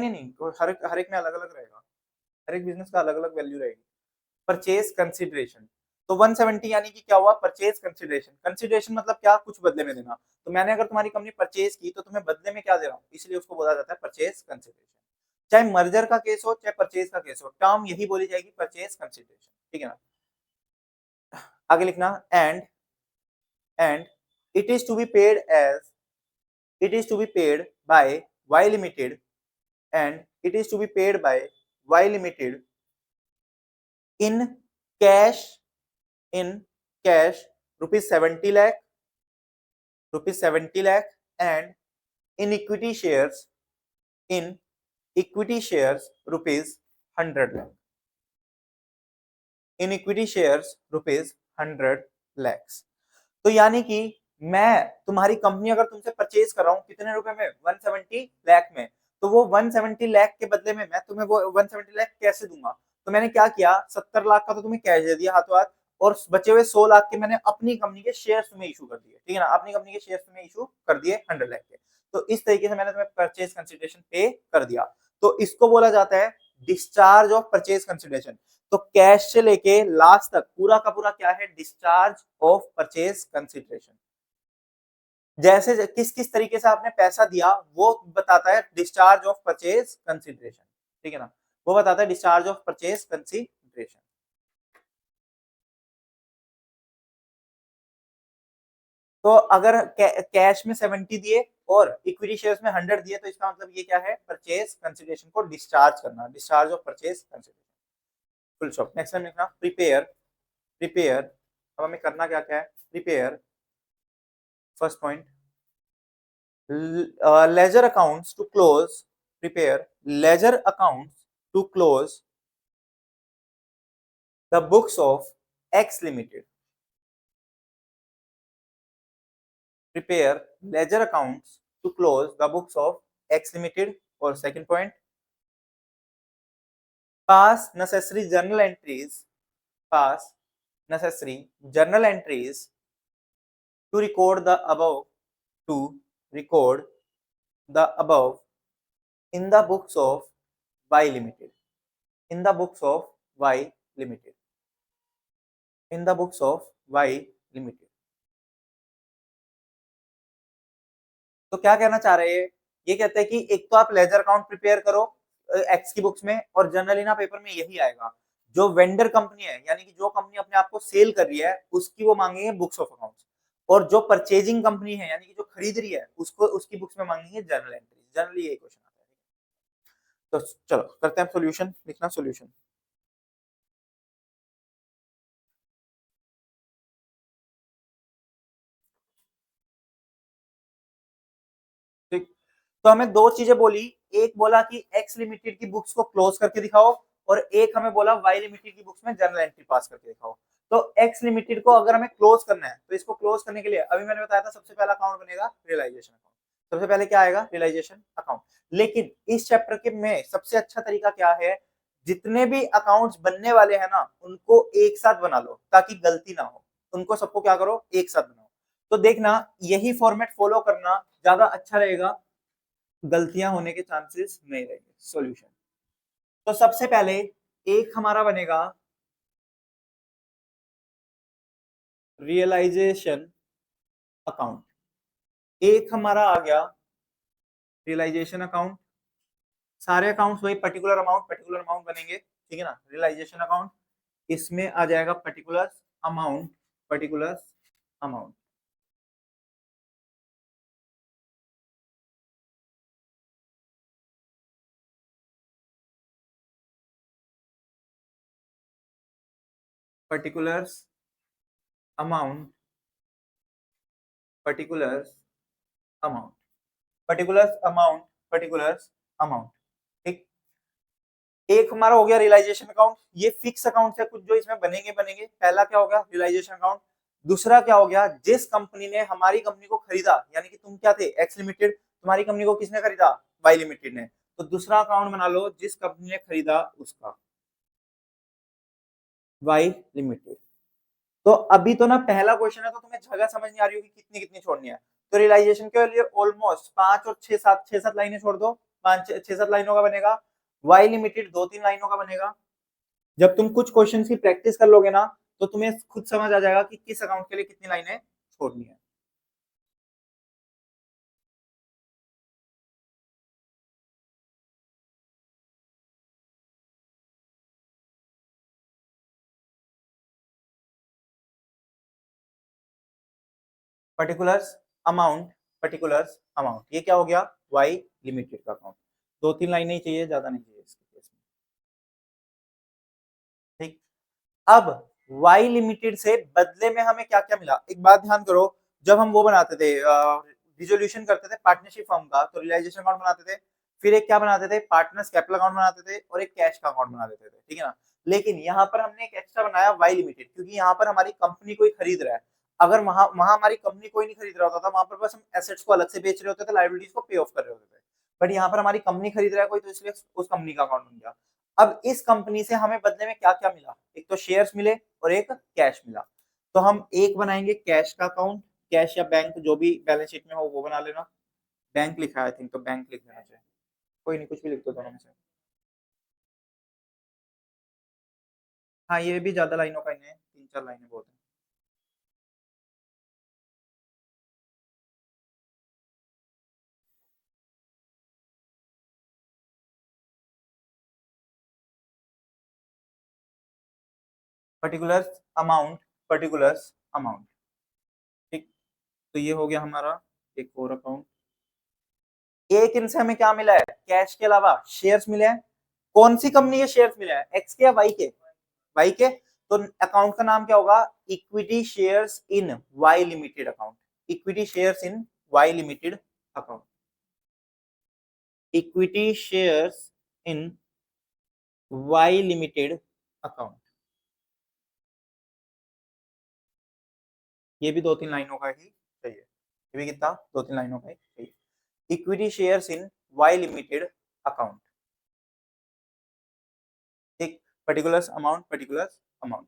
Speaker 1: हर एक में अलग अलग रहेगा, हर एक बिजनेस का अलग अलग वैल्यू रहेगी। परचेज कंसीडरेशन, तो 170 यानी कि क्या हुआ, परचेज कंसीडरेशन। कंसीडरेशन मतलब क्या, कुछ बदले में देना। तो मैंने अगर तुम्हारी कंपनी परचेज की, तो तुम्हें बदले में क्या दे रहा हूँ, इसलिए उसको बोला जाता है परचेज कंसीडरेशन। चाहे मर्जर का केस हो, चाहे परचेज का केस हो, टर्म यही बोली जाएगी, परचेज कंसीडरेशन। ठीक है ना, आगे लिखना, and it is to be paid as, it is to be paid by Y limited, and it is to be paid by Y limited in cash, in cash ₹70 lakh, ₹70 lakh, and in equity shares, in equity shares ₹100 lakh, in equity shares ₹100 lakhs। तो यानी कि मैं तुम्हारी company अगर तुमसे purchase कर रहा हूं कितने रुपए में, 170 लाख में, तो वो 170 लाख के बदले में मैं तुम्हें वो 170 लाख कैसे दूंगा। तो मैंने क्या किया, 70 लाख का तो तुम्हें कैश दे दिया हाथों हाथ, और बचे हुए 100 लाख के मैंने अपनी कंपनी के शेयर्स तुम्हें इशू कर दिए। ठीक है ना, अपनी कंपनी के शेयर्स तुम्हें इशू कर दिए 100 लाख के। तो इस तरीके से मैंने तुम्हें परचेज कंसिडरेशन पे कर दिया। तो इसको बोला जाता है डिस्चार्ज ऑफ परचेज कंसिडरेशन। तो कैश से लेके लास्ट तक पूरा का पूरा क्या है, डिस्चार्ज ऑफ परचेज कंसिडरेशन। जैसे किस किस तरीके से आपने पैसा दिया वो बताता है डिस्चार्ज ऑफ परचेज कंसिडरेशन। ठीक है ना, वो बताता है डिस्चार्ज ऑफ परचेज कंसिडरेशन। तो अगर कैश में 70 दिए और इक्विटी शेयर्स में 100 दिए, तो इसका मतलब ये क्या है, परचेज कंसिडरेशन को डिस्चार्ज करना, discharge of purchase consideration. Full stop. Next time लिखना प्रिपेयर, प्रिपेयर। अब हमें करना क्या क्या है, prepare first point ledger accounts to close, prepare ledger accounts to close the books of X Limited. Prepare ledger accounts to close the books of X Limited. Or second point, pass necessary journal entries, pass necessary journal entries to record the above, to record the above in the books of Y Limited, in the books of Y Limited, in the books of Y Limited. तो क्या कहना चाह रहे हैं, ये कहते हैं कि एक तो आप लेजर अकाउंट प्रिपेयर करो एक्स की बुक्स में, और जनरली ना पेपर में यही आएगा, जो वेंडर कंपनी है यानी कि जो कंपनी अपने आप को सेल कर रही है उसकी वो मांगेंगे बुक्स ऑफ अकाउंट्स, और जो परचेजिंग कंपनी है यानी कि जो खरीद रही है उसको उसकी बुक्स में मांगेंगे जर्नल एंट्री। जनरली यही क्वेश्चन आता है। तो चलो करते हैं सॉल्यूशन, लिखना सॉल्यूशन। ठीक, तो हमें दो चीजें बोली, एक बोला कि एक्स लिमिटेड की बुक्स को क्लोज करके दिखाओ, और एक हमें बोला वाई लिमिटेड की बुक्स में जर्नल एंट्री पास करके दिखाओ। तो एक्स लिमिटेड को अगर हमें क्लोज करना है तो इसको क्लोज करने के लिए अभी मैंने बताया था सबसे पहला अकाउंट बनेगा रियलाइजेशन अकाउंट। सबसे पहले क्या आएगा, रियलाइजेशन अकाउंट। लेकिन इस चैप्टर के में सबसे अच्छा तरीका क्या है, जितने भी अकाउंट्स बनने वाले हैं ना उनको एक साथ बना लो ताकि गलती ना हो, उनको सबको क्या करो एक साथ बनाओ। तो देखना यही फॉर्मेट फॉलो करना ज्यादा अच्छा रहेगा, गलतियां होने के चांसेस नहीं रहेंगे। सॉल्यूशन, तो सबसे पहले एक हमारा बनेगा रियलाइजेशन अकाउंट, एक हमारा आ गया रियलाइजेशन अकाउंट। सारे अकाउंट्स वही पर्टिकुलर अमाउंट बनेंगे, ठीक है ना। रियलाइजेशन अकाउंट, इसमें आ जाएगा particular amount, particular amount. Particular amount, particular amount, particular amount, particular amount. ठीक, एक हमारा हो गया रियलाइजेशन अकाउंट, ये फिक्स अकाउंट है कुछ जो इसमें बनेंगे बनेंगे। पहला क्या हो गया रियलाइजेशन अकाउंट। दूसरा क्या हो गया, जिस कंपनी ने हमारी कंपनी को खरीदा, यानी कि तुम क्या थे एक्स लिमिटेड, तुम्हारी कंपनी को किसने खरीदा, वाई लिमिटेड ने। तो दूसरा अकाउंट बना लो जिस कंपनी ने खरीदा उसका, वाई लिमिटेड। तो अभी तो ना पहला क्वेश्चन है तो तुम्हें जगह समझ नहीं आ रही होगी कितनी कितनी छोड़नी है। तो रियलाइजेशन के लिए ऑलमोस्ट 5 और 6 7 लाइनें छोड़ दो, 5 6 7 लाइनों का बनेगा। वाई लिमिटेड 2 3 लाइनों का बनेगा। जब तुम कुछ क्वेश्चन की प्रैक्टिस कर लोगे ना तो तुम्हें खुद समझ आ जाएगा कि किस अकाउंट के लिए कितनी लाइनें छोड़नी है। पर्टिकुलर्स अमाउंट, पर्टिकुलर्स अमाउंट, ये क्या हो गया वाई लिमिटेड का अकाउंट। 2 3 लाइनें ही चाहिए, ज्यादा नहीं चाहिए इसके केस में। ठीक, अब वाई लिमिटेड से बदले में हमें क्या क्या मिला, एक बात ध्यान करो। जब हम वो बनाते थे रिजोल्यूशन करते थे पार्टनरशिप फर्म का, तो रियलाइजेशन अकाउंट बनाते थे, फिर एक क्या बनाते थे पार्टनर्स कैपिटल अकाउंट बनाते थे, और एक कैश का अकाउंट बना देते थे, ठीक है ना। लेकिन यहाँ पर हमने एक एक्स्ट्रा बनाया वाई लिमिटेड, क्योंकि यहाँ पर हमारी कंपनी कोई खरीद रहा है। अगर वहां वहां हमारी कंपनी कोई नहीं खरीद रहा होता था, वहां पर बस हम एसेट्स को अलग से बेच रहे होते थे, लाइबिलिटीज को पे ऑफ कर रहे होते थे। बट यहाँ पर हमारी कंपनी खरीद रहा है कोई, तो इसलिए उस कंपनी का अकाउंट बन गया। अब इस कंपनी से हमें बदले में क्या क्या मिला, एक तो शेयर्स मिले और एक कैश मिला। तो हम एक बनाएंगे कैश का अकाउंट, कैश या बैंक जो भी बैलेंस शीट में हो वो बना लेना। बैंक लिखा है आई थिंक, तो बैंक लिख देना चाहिए, कोई नहीं कुछ भी लिख दो दोनों में से। हाँ ये भी ज्यादा लाइनों का नहीं है, 3 4 लाइनें बहुत है। Particular amount, particular amount. ठीक, तो ये हो गया हमारा एक और अकाउंट। एक इनसे हमें क्या मिला है, कैश के अलावा शेयर्स मिले हैं। कौन सी कंपनी के शेयर्स मिले हैं, एक्स के या वाई के, वाई के, तो अकाउंट का नाम क्या होगा, equity shares in Y limited account, equity shares in Y limited account, equity shares in Y limited account. ये भी 2-3 लाइनों का ही चाहिए, ये भी कितना 2-3 लाइनों का ही चाहिए, equity shares in Y limited account, एक पर्टिकुलर अमाउंट,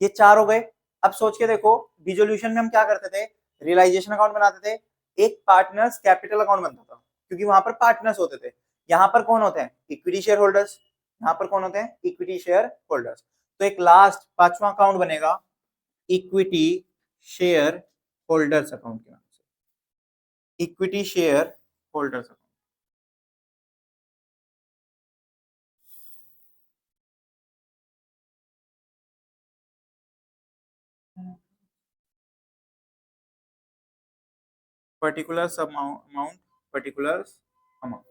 Speaker 1: ये 4 हो गए। अब सोच के देखो, डिसोल्यूशन में हम क्या करते थे, रियलाइजेशन अकाउंट बनाते थे, एक पार्टनर्स कैपिटल अकाउंट बनता था, क्योंकि वहां पर पार्टनर्स होते थे। यहाँ पर कौन होते हैं, इक्विटी शेयर होल्डर्स, यहाँ पर कौन होते हैं, इक्विटी शेयर होल्डर्स। तो एक लास्ट 5वां अकाउंट बनेगा इक्विटी शेयर होल्डर्स अकाउंट के नाम से, equity share holders account. Particular amount, particular amount.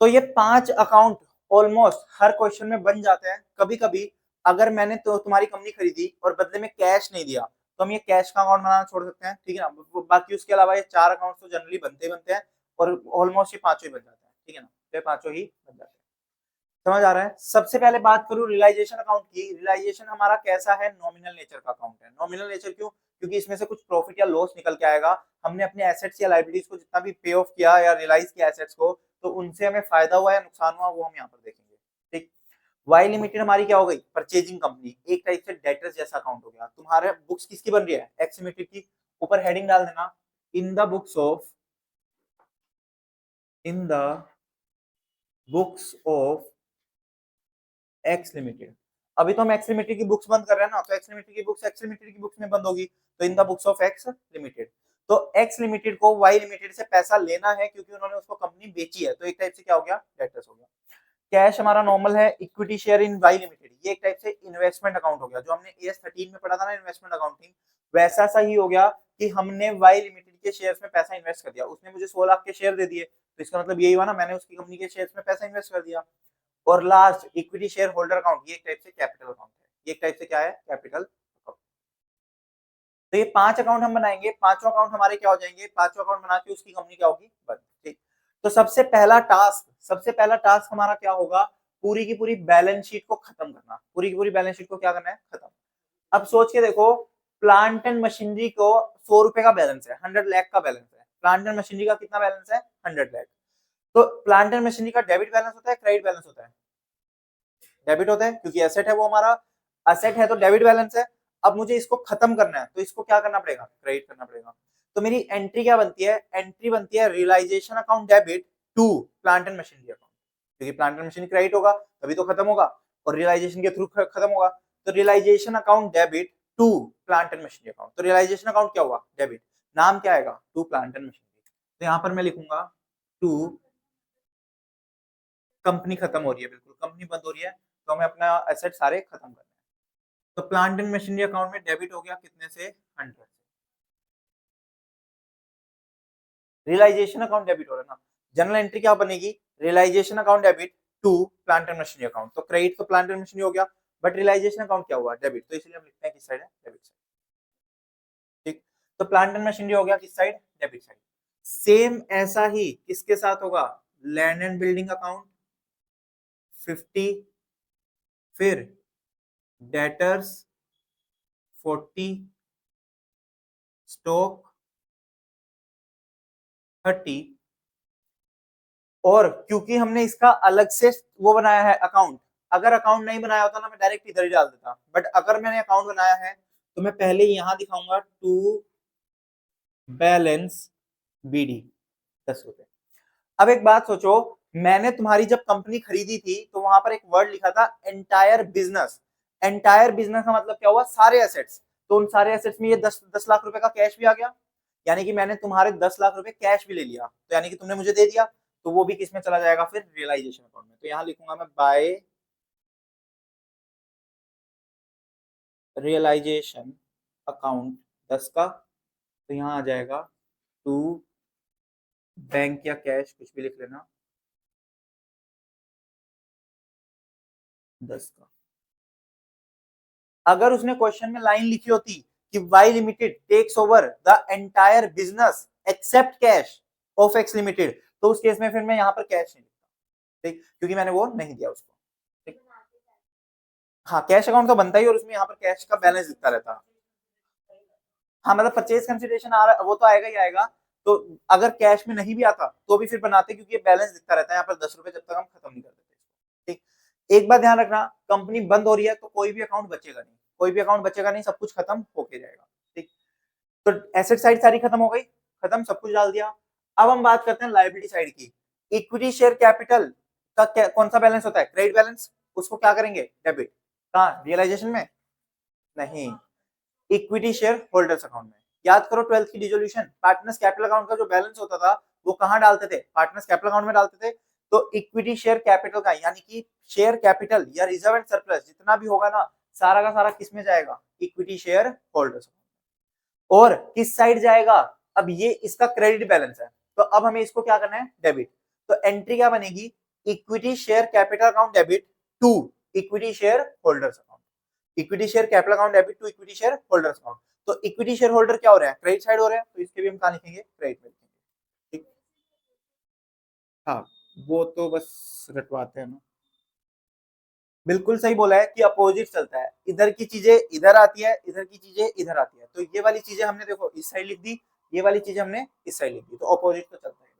Speaker 1: तो ये 5 अकाउंट ऑलमोस्ट हर क्वेश्चन में बन जाते हैं। कभी कभी अगर मैंने तो तुम्हारी कंपनी खरीदी और बदले में कैश नहीं दिया, तो हम ये कैश का अकाउंट बनाना छोड़ सकते हैं, ठीक है ना। बाकी उसके अलावा ये 4 अकाउंट तो जनरली बनते हैं, और ऑलमोस्ट ये 5 ही बन जाते हैं, ठीक है ना, ये 5 ही बन जाते हैं। समझ आ रहा है। सबसे पहले बात करूं रियलाइजेशन अकाउंट की। रियलाइजेशन हमारा कैसा है, नॉमिनल नेचर का अकाउंट है। नॉमिनल नेचर क्यों, क्योंकि इसमें से कुछ प्रॉफिट या लॉस निकल के आएगा। हमने अपने एसेट्स या लाइबिलिटीज को जितना भी पे ऑफ किया या रियलाइज किया एसेट्स को, तो उनसे हमें फायदा हुआ या नुकसान हुआ, वो हम यहाँ पर देखेंगे, ठीक। वाई लिमिटेड हमारी क्या हो गई, परचेजिंग कंपनी, एक टाइप से डेटर्स जैसा अकाउंट हो गया। तुम्हारे बुक्स किसकी बन रही है, एक्स लिमिटेड की। ऊपर हेडिंग डाल देना, इन the books of, in the books of X limited. अभी तो हम एक्स लिमिटेड की बुक्स बंद कर रहे हैं ना, तो एक्स लिमिटेड की बुक्स एक्स लिमिटेड की बुक्स में बंद होगी, तो इन the books of X limited. तो एक्स लिमिटेड को वाई लिमिटेड से पैसा लेना है, क्योंकि उन्होंने उसको कंपनी बेची है, तो एक टाइप से क्या हो गया, डेटर्स हो गया। कैश हमारा नॉर्मल है, equity share in Y limited, ये एक टाइप से इन्वेस्टमेंट अकाउंट हो गया। जो हमने एएस 13 में पढ़ा था ना, इन्वेस्टमेंट अकाउंटिंग, वैसा सा ही हो गया कि हमने वाई लिमिटेड के शेयर्स में पैसा इन्वेस्ट कर दिया। उसने मुझे 100 लाख के शेयर दे दिए, तो इसका मतलब यही हुआ ना, मैंने उसकी कंपनी के शेयर्स में पैसा इन्वेस्ट कर दिया। और last equity share holder account, ये एक टाइप से कैपिटल अकाउंट है, ये एक टाइप से क्या है, कैपिटल अकाउंट। तो ये 5 अकाउंट हम बनाएंगे, पांचों अकाउंट हमारे क्या हो जाएंगे, पांचों अकाउंट बना के उसकी कंपनी क्या होगी, बंद, ठीक। तो सबसे पहला टास्क हमारा क्या होगा, पूरी की पूरी बैलेंस शीट को खत्म करना। पूरी की पूरी बैलेंस शीट को क्या करना है, खत्म। अब सोच के देखो, प्लांट एंड मशीनरी को 100 रुपए का बैलेंस है, 100 लाख का बैलेंस है। प्लांट एंड मशीनरी का कितना बैलेंस है, 100 लाख। तो प्लांट एंड मशीनरी का डेबिट बैलेंस होता है, क्रेडिट बैलेंस होता है, डेबिट होता है, क्योंकि एसेट है वो हमारा, एसेट है तो डेबिट बैलेंस है। अब मुझे इसको खत्म करना है, तो इसको क्या करना पड़ेगा, क्रेडिट करना पड़ेगा। तो मेरी एंट्री क्या बनती है, एंट्री बनती है realisation account debit to plant and machinery account, क्योंकि प्लांट एंड मशीनरी क्रेडिट होगा तभी तो खत्म होगा, और रियलाइजेशन के थ्रू खत्म होगा। तो realisation account debit to plant and machinery account. तो रियलाइजेशन अकाउंट क्या हुआ, डेबिट, नाम क्या आएगा, टू प्लांट एंड मशीनरी। तो यहाँ पर मैं लिखूंगा टू, कंपनी खत्म हो रही है, बिल्कुल कंपनी बंद हो रही है, तो हमें अपना एसेट सारे खत्म करने हैं। तो प्लांट एंड मशीनरी अकाउंट में डेबिट हो गया कितने से, 100 से। रियलाइजेशन अकाउंट डेबिट हो रहा है ना, जनरल एंट्री क्या बनेगी, realisation account debit to plant and machinery account. तो क्रेडिट तो प्लांट एंड मशीनरी हो गया, बट रियलाइजेशन अकाउंट क्या हुआ, डेबिट, तो इसलिए हम लिखते हैं किस साइड है, डेबिट साइड, ठीक। तो प्लांट एंड मशीनरी हो गया किस साइड, डेबिट साइड। सेम ऐसा ही किसके साथ होगा, लैंड एंड बिल्डिंग अकाउंट 50, फिर डेटर्स 40, स्टॉक 30। और क्योंकि हमने इसका अलग से वो बनाया है अकाउंट, अगर अकाउंट नहीं बनाया होता ना, मैं डायरेक्ट इधर ही डाल देता, बट अगर मैंने अकाउंट बनाया है, तो मैं पहले यहां दिखाऊंगा टू बैलेंस बीडी 10 रुपए। अब एक बात सोचो, मैंने तुम्हारी जब कंपनी खरीदी थी, तो वहां पर एक वर्ड लिखा था एंटायर बिजनेस। एंटायर बिजनेस का मतलब क्या हुआ, सारे एसेट्स। तो उन सारे एसेट्स में ये 10 लाख रुपए का कैश भी आ गया, यानी कि मैंने तुम्हारे 10 लाख रुपए कैश भी ले लिया, तो यानी कि तुमने मुझे दे दिया, तो वो भी किस में चला जाएगा, फिर रियलाइजेशन अकाउंट में। तो यहां लिखूंगा मैं बाय रियलाइजेशन अकाउंट 10 का, तो यहां आ जाएगा टू बैंक या कैश, कुछ भी लिख लेना, 10 का। अगर उसने क्वेश्चन में लाइन लिखी होती कि Y limited takes over the entire business except cash of X limited, तो उस केस में फिर मैं यहाँ पर कैश नहीं लिखता, ठीक, क्योंकि मैंने वो नहीं दिया उसको, ठीक। हाँ, कैश अकाउंट तो बनता ही, और उसमें यहाँ पर कैश का बैलेंस दिखता रहता है। हाँ, मतलब परचेज कंसिडरेशन आ रहा, वो तो आएगा ही आएगा। तो अगर कैश में नहीं भी आता तो भी फिर बनाते, क्योंकि ये बैलेंस दिखता रहता है यहाँ पर 10 रुपए, जब तक हम खत्म नहीं कर देते, ठीक। एक बात ध्यान रखना, कंपनी बंद हो रही है तो कोई भी अकाउंट बचेगा नहीं, कोई भी अकाउंट बचेगा नहीं, सब कुछ खत्म होके जाएगा, ठीक। तो एसेट साइड सारी खत्म हो गई, खत्म, सब कुछ डाल दिया। अब हम बात करते हैं लायबिलिटी साइड की। इक्विटी शेयर कैपिटल का कौन सा बैलेंस होता है? Credit balance. उसको क्या करेंगे? डेबिट। कहाँ? रियलाइजेशन में नहीं, इक्विटी शेयर होल्डर्स अकाउंट में। याद करो 12th की डिसोल्यूशन, पार्टनर्स कैपिटल अकाउंट का जो बैलेंस होता था वो कहां डालते थे? पार्टनर्स कैपिटल अकाउंट में डालते थे। तो इक्विटी शेयर कैपिटल का, यानी कि शेयर कैपिटल या रिजर्व एंड सरप्लस जितना भी होगा ना, सारा का सारा किस में जाएगा? Equity share holders. और किस साइड जाएगा? अब ये इसका क्रेडिट बैलेंस है, तो अब हमें इसको क्या करना है? डेबिट। तो एंट्री क्या बनेगी? Equity share capital account debit to equity share holders account. Equity share capital account debit to equity share holders account. तो इक्विटी शेयर होल्डर क्या हो रहा है? क्रेडिट साइड हो रहा है, तो इसके भी हम कहां लिखेंगे? क्रेडिट में लिखेंगे, ठीक। हाँ, वो तो बस रटवाते हैं ना। बिल्कुल सही बोला है कि अपोजिट चलता है, इधर की चीजें इधर आती है, इधर की चीजें इधर आती है। तो ये वाली चीजें हमने देखो इस साइड लिख दी, ये वाली चीजें हमने इस साइड लिख दी, तो अपोजिट तो चलता है।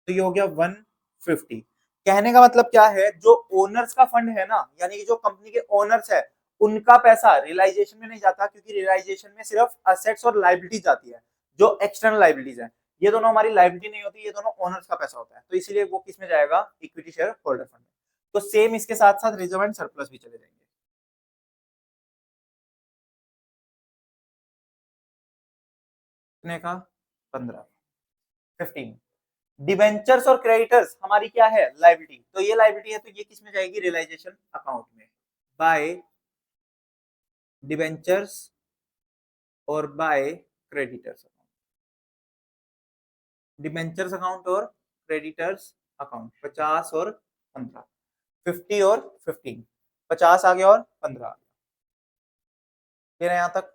Speaker 1: तो ये हो गया 150। कहने का मतलब क्या है? जो ओनर्स का फंड है ना, यानी कि जो कंपनी के ओनर्स है, उनका पैसा रियलाइजेशन में नहीं जाता, क्योंकि रियलाइजेशन में सिर्फ असेट्स और लाइबिलिटी जाती है, जो एक्सटर्नल लाइबिलिटीज है। ये दोनों हमारी लाइबिलिटी नहीं होती, ये दोनों ओनर्स का पैसा होता है, तो इसीलिए वो किस में जाएगा? इक्विटी शेयर होल्डर फंड में। तो सेम इसके साथ साथ रिजर्व एंड सरप्लस भी चले जाएंगे। कितने का? 15, 15। डिवेंचर्स और क्रेडिटर्स हमारी क्या है? लाइबिलिटी। तो ये लाइबिलिटी है, तो ये किस में जाएगी? रियलाइजेशन अकाउंट में, बाय डिवेंचर्स और bye creditors account. Debentures account और क्रेडिटर्स अकाउंट 50 और 15, 50 और 15, 50 आ गया और 15 आ गया, यहां तक।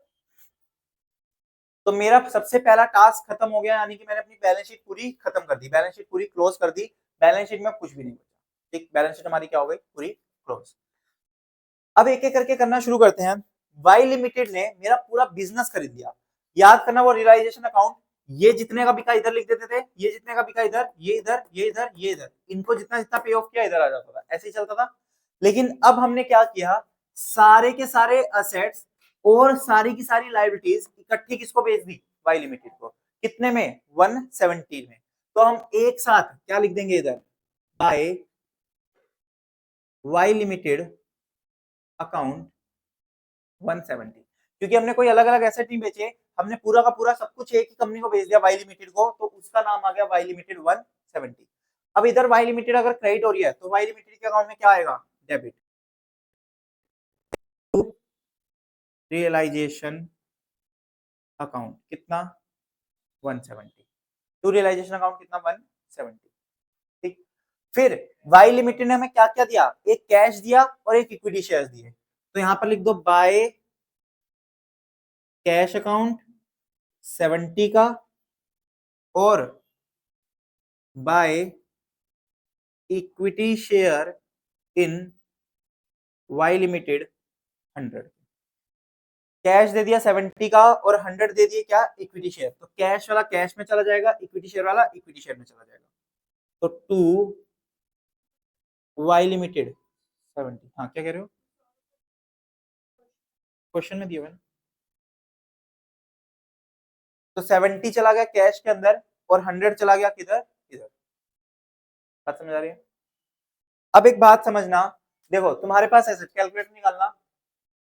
Speaker 1: तो मेरा सबसे पहला टास्क खत्म हो गया, यानी कि मैंने अपनी बैलेंस शीट पूरी खत्म कर दी, बैलेंस शीट पूरी क्लोज कर दी। बैलेंस शीट में कुछ भी नहीं बचा, ठीक। बैलेंस शीट हमारी क्या हो गई? पूरी क्लोज। अब एक एक करके करना शुरू करते हैं। वाई लिमिटेड ने मेरा पूरा बिजनेस खरीद लिया। याद करना, वो रियलाइजेशन अकाउंट, ये जितने का बिका इधर लिख देते थे, ये जितने का बिका इधर, ये इधर, ये इधर, ये इधर, इनको जितना जितना पे ऑफ किया इधर आ जाता था, ऐसे ही चलता था। लेकिन अब हमने क्या किया? सारे के सारे असेट्स और सारी की सारी लाइबिलिटीज इकट्ठी किसको बेच दी? वाई लिमिटेड को। कितने में? 117 में। तो हम एक साथ क्या लिख देंगे इधर? By Y limited account 170। क्योंकि हमने कोई अलग अलग एसेट नहीं बेचे, हमने पूरा का पूरा सब कुछ एक ही कंपनी को बेच दिया, वाई लिमिटेड को, तो उसका नाम आ गया वाई लिमिटेड 170। अब इधर वाई लिमिटेड अगर क्रेडिट हो रही है, तो वाई लिमिटेड के अकाउंट में क्या आएगा? डेबिट। रियलाइजेशन अकाउंट कितना? 170। टू रियलाइजेशन अकाउंट कितना? 170, ठीक। फिर वाई लिमिटेड ने हमें क्या क्या दिया? एक कैश दिया और एक इक्विटी शेयर्स दिए। तो यहां पर लिख दो बाय कैश अकाउंट 70 का और by equity share in Y limited 100। Cash दे दिया 70 का और 100 दे दिए क्या? Equity share. तो कैश वाला कैश में चला जाएगा, इक्विटी शेयर वाला इक्विटी शेयर में चला जाएगा। तो टू वाई लिमिटेड 70। हाँ, क्या कह रहे हो? क्वेश्चन में दिया हुआ है। तो 70 चला गया कैश के अंदर और 100 चला गया किधर? इधर। बात समझ आ रही है? अब एक बात समझना, देखो तुम्हारे पास एसेट कैलकुलेटर निकालना,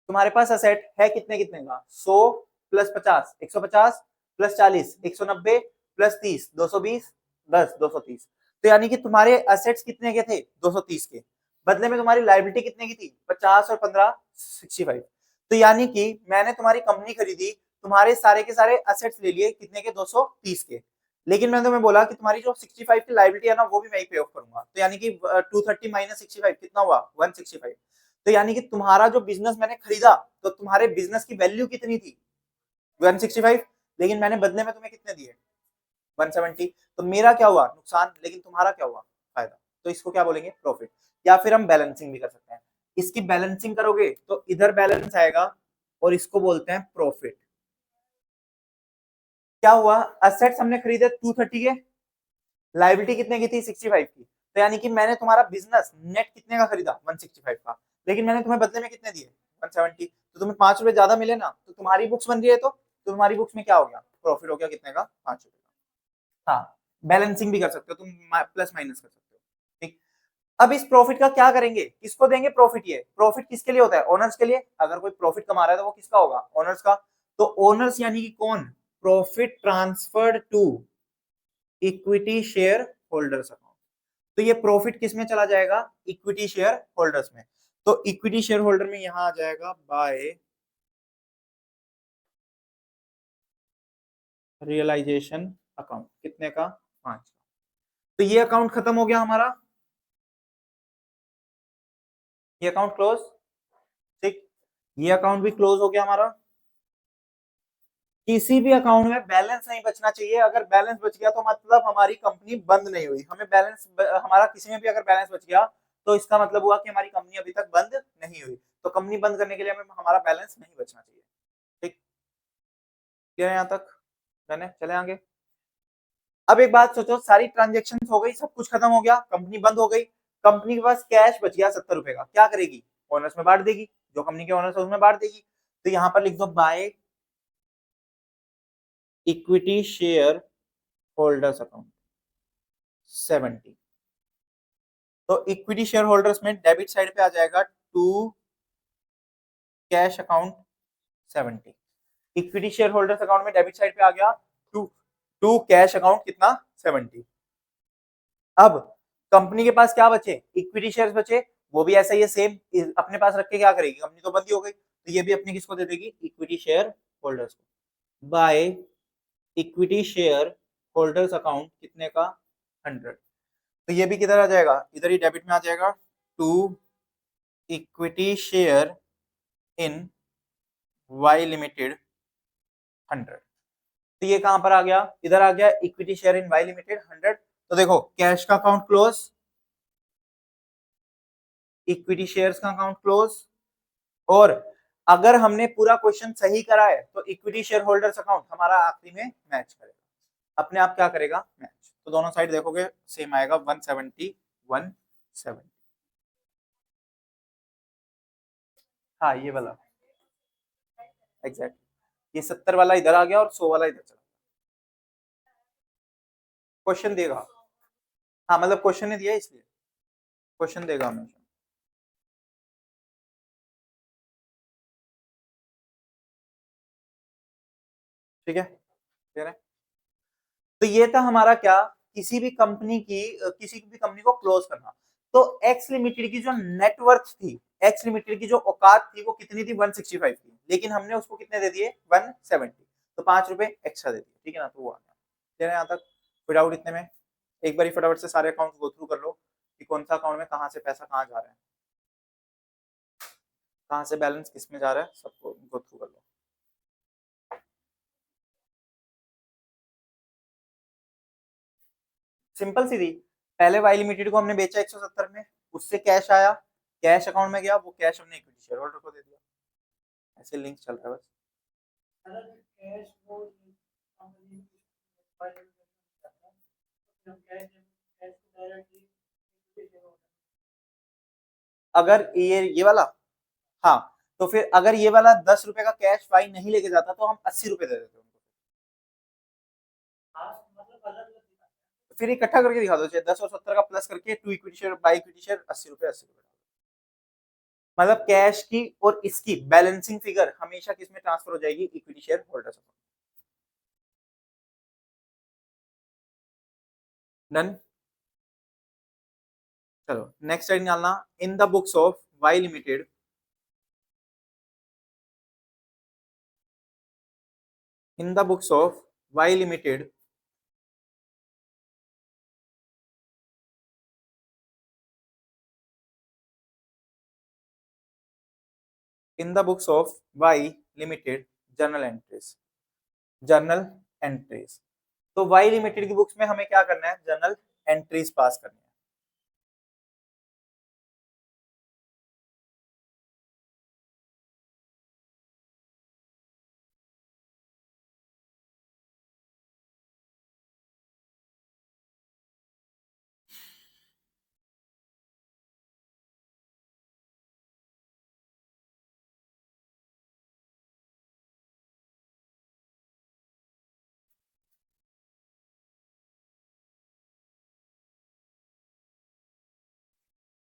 Speaker 1: तुम्हारे पास असेट है कितने कितने का? 100 प्लस 50 150 प्लस 40 190 प्लस 30 220 10 230। तो यानी कि तुम्हारे असेट्स कितने के थे? 230 के। बदले में तुम्हारी लायबिलिटी कितने की थी? 50 और 15 65। तो यानी कि मैंने तुम्हारी कंपनी खरीदी, तुम्हारे सारे के सारे असेट्स ले लिए कितने के? 230 के। लेकिन मैंने तुम्हें बोला कि तुम्हारी जो 65 की लायबिलिटी है ना, वो भी मैं ही पे ऑफ करूंगा। तो यानी कि 230 माइनस 65 कितना हुआ? 165। तो यानी कि तुम्हारा जो बिजनेस मैंने खरीदा, तो तुम्हारे बिजनेस की वैल्यू कितनी थी 165, लेकिन मैंने बदले में तुम्हें कितने दिए 170। तो मेरा क्या हुआ नुकसान, लेकिन तुम्हारा क्या हुआ फायदा। तो इसको क्या बोलेंगे प्रॉफिट। या फिर हम बैलेंसिंग भी कर सकते हैं, इसकी बैलेंसिंग करोगे तो इधर बैलेंस आएगा और इसको बोलते हैं प्रॉफिट। क्या हुआ, असेट्स हमने खरीदे 230 के, लाइबिलिटी कितने की थी 65 की। तो यानी कि मैंने तुम्हारा बिजनेस नेट कितने का खरीदा 165 का, लेकिन मैंने तुम्हें बदले में कितने दिए 170। तो तुम्हें 5 रुपए ज्यादा मिले ना, तो तुम्हारी बुक्स बन रही है, तो तुम्हारी बुक्स में क्या हो गया प्रॉफिट हो गया कितने का 5 रुपए का। हाँ, बैलेंसिंग भी कर सकते हो तुम, प्लस माइनस कर सकते हो। ठीक, अब इस प्रॉफिट का क्या करेंगे, किसको देंगे प्रॉफिट। ये प्रॉफिट किसके लिए होता है, ओनर्स के लिए। अगर कोई प्रॉफिट कमा रहा है तो वो किसका होगा, ओनर्स का। तो ओनर्स यानी कि कौन, profit transferred to equity share holders account. तो ये प्रॉफिट किस में चला जाएगा, इक्विटी शेयर होल्डर्स में। तो इक्विटी शेयर होल्डर में यहां आ जाएगा बाय रियलाइजेशन अकाउंट, कितने का 5 का। तो ये अकाउंट खत्म हो गया हमारा, ये अकाउंट क्लोज। ठीक, ये अकाउंट भी क्लोज हो गया हमारा। किसी भी अकाउंट में बैलेंस नहीं बचना चाहिए, अगर बैलेंस बच गया तो मतलब हमारी कंपनी बंद नहीं हुई। हमें बैलेंस, हमारा किसी में भी अगर बैलेंस बच गया तो इसका मतलब हुआ कि हमारी कंपनी अभी तक बंद नहीं हुई। तो कंपनी बंद करने के लिए हमें हमारा बैलेंस नहीं बचना चाहिए। ठीक, क्लियर है यहाँ तक, डन है, चले आगे। अब एक बात सोचो, सारी ट्रांजेक्शन हो गई, सब कुछ खत्म हो गया, कंपनी बंद हो गई, कंपनी के पास कैश बच गया 70 रुपए का, क्या करेगी, ओनर्स में बांट देगी, जो कंपनी के ओनर्स है उसमें बांट देगी। तो यहाँ पर लिख दो by equity share holders account 70। तो इक्विटी शेयर होल्डर्स में डेबिट साइड पे आ जाएगा to cash account 70। Equity share holders account में डेबिट साइड पे आ गया टू टू कैश अकाउंट कितना 70। अब कंपनी के पास क्या बचे, इक्विटी शेयर्स बचे, वो भी ऐसा ही है सेम, अपने पास रख के क्या करेगी, कंपनी तो बंद ही हो गई, तो ये भी अपने किसको दे देगी, इक्विटी शेयर होल्डर्स को। Bye equity share holders account कितने का 100। तो ये भी किधर आ जाएगा, इधर ही डेबिट में आ जाएगा, to equity share in Y limited 100। तो ये कहां पर आ गया, इधर आ गया, equity share in Y limited 100। तो देखो कैश का अकाउंट क्लोज, इक्विटी शेयर्स का अकाउंट क्लोज, और अगर हमने पूरा क्वेश्चन सही करा है तो इक्विटी शेयर होल्डर्स अकाउंट हमारा आखिरी में मैच करेगा, अपने आप क्या करेगा मैच। तो दोनों साइड देखोगे सेम आएगा 170 170। हाँ ये वाला एग्जैक्ट, ये 70 वाला इधर आ गया और 100 वाला इधर चला। क्वेश्चन देगा, हाँ मतलब क्वेश्चन ने दिया इसलिए क्वेश्चन देगा हमेशा। ठीक है, क्लियर है। तो ये था हमारा क्या, किसी भी कंपनी की, किसी भी कंपनी को क्लोज करना। तो एक्स लिमिटेड की जो नेटवर्थ थी, एक्स लिमिटेड की जो औकात थी वो कितनी थी 165 की, लेकिन हमने उसको कितने दे दिए 170। तो 5 रुपए एक्स्ट्रा दे दिए, ठीक है ना। तो वो आ गया, क्लियर है यहाँ तक, कोई डाउट इतने में। एक बार फटाफट से सारे अकाउंट गो थ्रू कर लो कि कौन सा अकाउंट में कहाँ से पैसा कहाँ जा रहा है, कहाँ से बैलेंस किस में जा रहा है, सबको गो थ्रू कर लो। सिंपल सी थी, पहले वाई लिमिटेड को हमने बेचा 170 में, उससे कैश आया, कैश अकाउंट में गया, वो कैश हमने इक्विटी शेयर होल्डर को दे दिया। ऐसे लिंक चल रहा है बस। अगर ये वाला, हाँ, तो फिर अगर ये वाला 10 रुपए का कैश वाई नहीं लेके जाता तो हम 80 रुपए दे देते उनको। फिर इकट्ठा करके दिखा दो, चाहे 10 और 70 का प्लस करके to equity share by equity share 80 रुपए 80 रुपए। मतलब कैश की और इसकी बैलेंसिंग फिगर हमेशा किस में ट्रांसफर हो जाएगी, इक्विटी शेयर होल्डर्स। डन, चलो नेक्स्ट साइड निकालना। In the books of Y limited, in the books of Y limited in the books of Y limited journal entries, journal entries. तो Y limited की books में हमें क्या करना है, journal entries pass करनी है।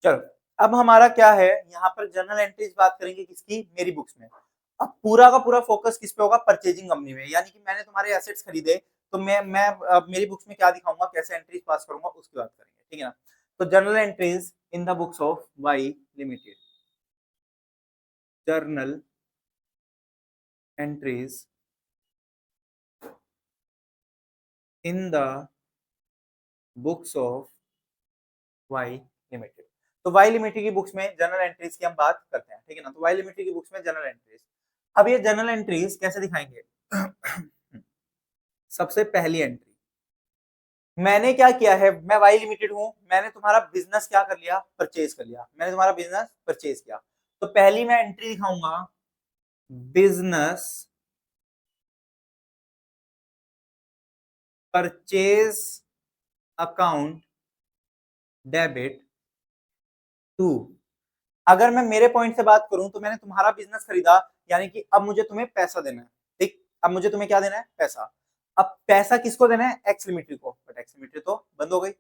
Speaker 1: चलो, अब हमारा क्या है, यहाँ पर जर्नल एंट्रीज बात करेंगे किसकी, मेरी बुक्स में। अब पूरा का पूरा फोकस किस पे होगा, परचेजिंग कंपनी में, यानी कि मैंने तुम्हारे एसेट्स खरीदे, तो मैं मेरी बुक्स में क्या दिखाऊंगा, कैसे एंट्रीज पास करूंगा, उसकी बात करेंगे, ठीक है ना। तो journal entries in the books of Y limited, journal entries in the books of Y limited. तो वाई लिमिटेड की बुक्स में जर्नल एंट्रीज की हम बात करते हैं, ठीक है ना। तो वाई लिमिटेड की बुक्स में जर्नल एंट्रीज, अब ये जर्नल एंट्रीज कैसे दिखाएंगे सबसे पहली एंट्री, मैंने क्या किया है, मैं वाई लिमिटेड हूं, मैंने तुम्हारा बिजनेस क्या कर लिया, परचेज कर लिया, मैंने तुम्हारा बिजनेस परचेज किया। तो पहली मैं एंट्री दिखाऊंगा, business purchase account debit to. अगर मैं मेरे पॉइंट से बात करूं तो मैंने तुम्हारा बिजनेस खरीदा, यानी कि अब मुझे तुम्हें पैसा देना है, ठीक। अब मुझे तुम्हें क्या देना है, पैसा। अब पैसा किसको देना है, एक्स लिमिटेड को, बट एक्स लिमिटेड तो बंद हो गई,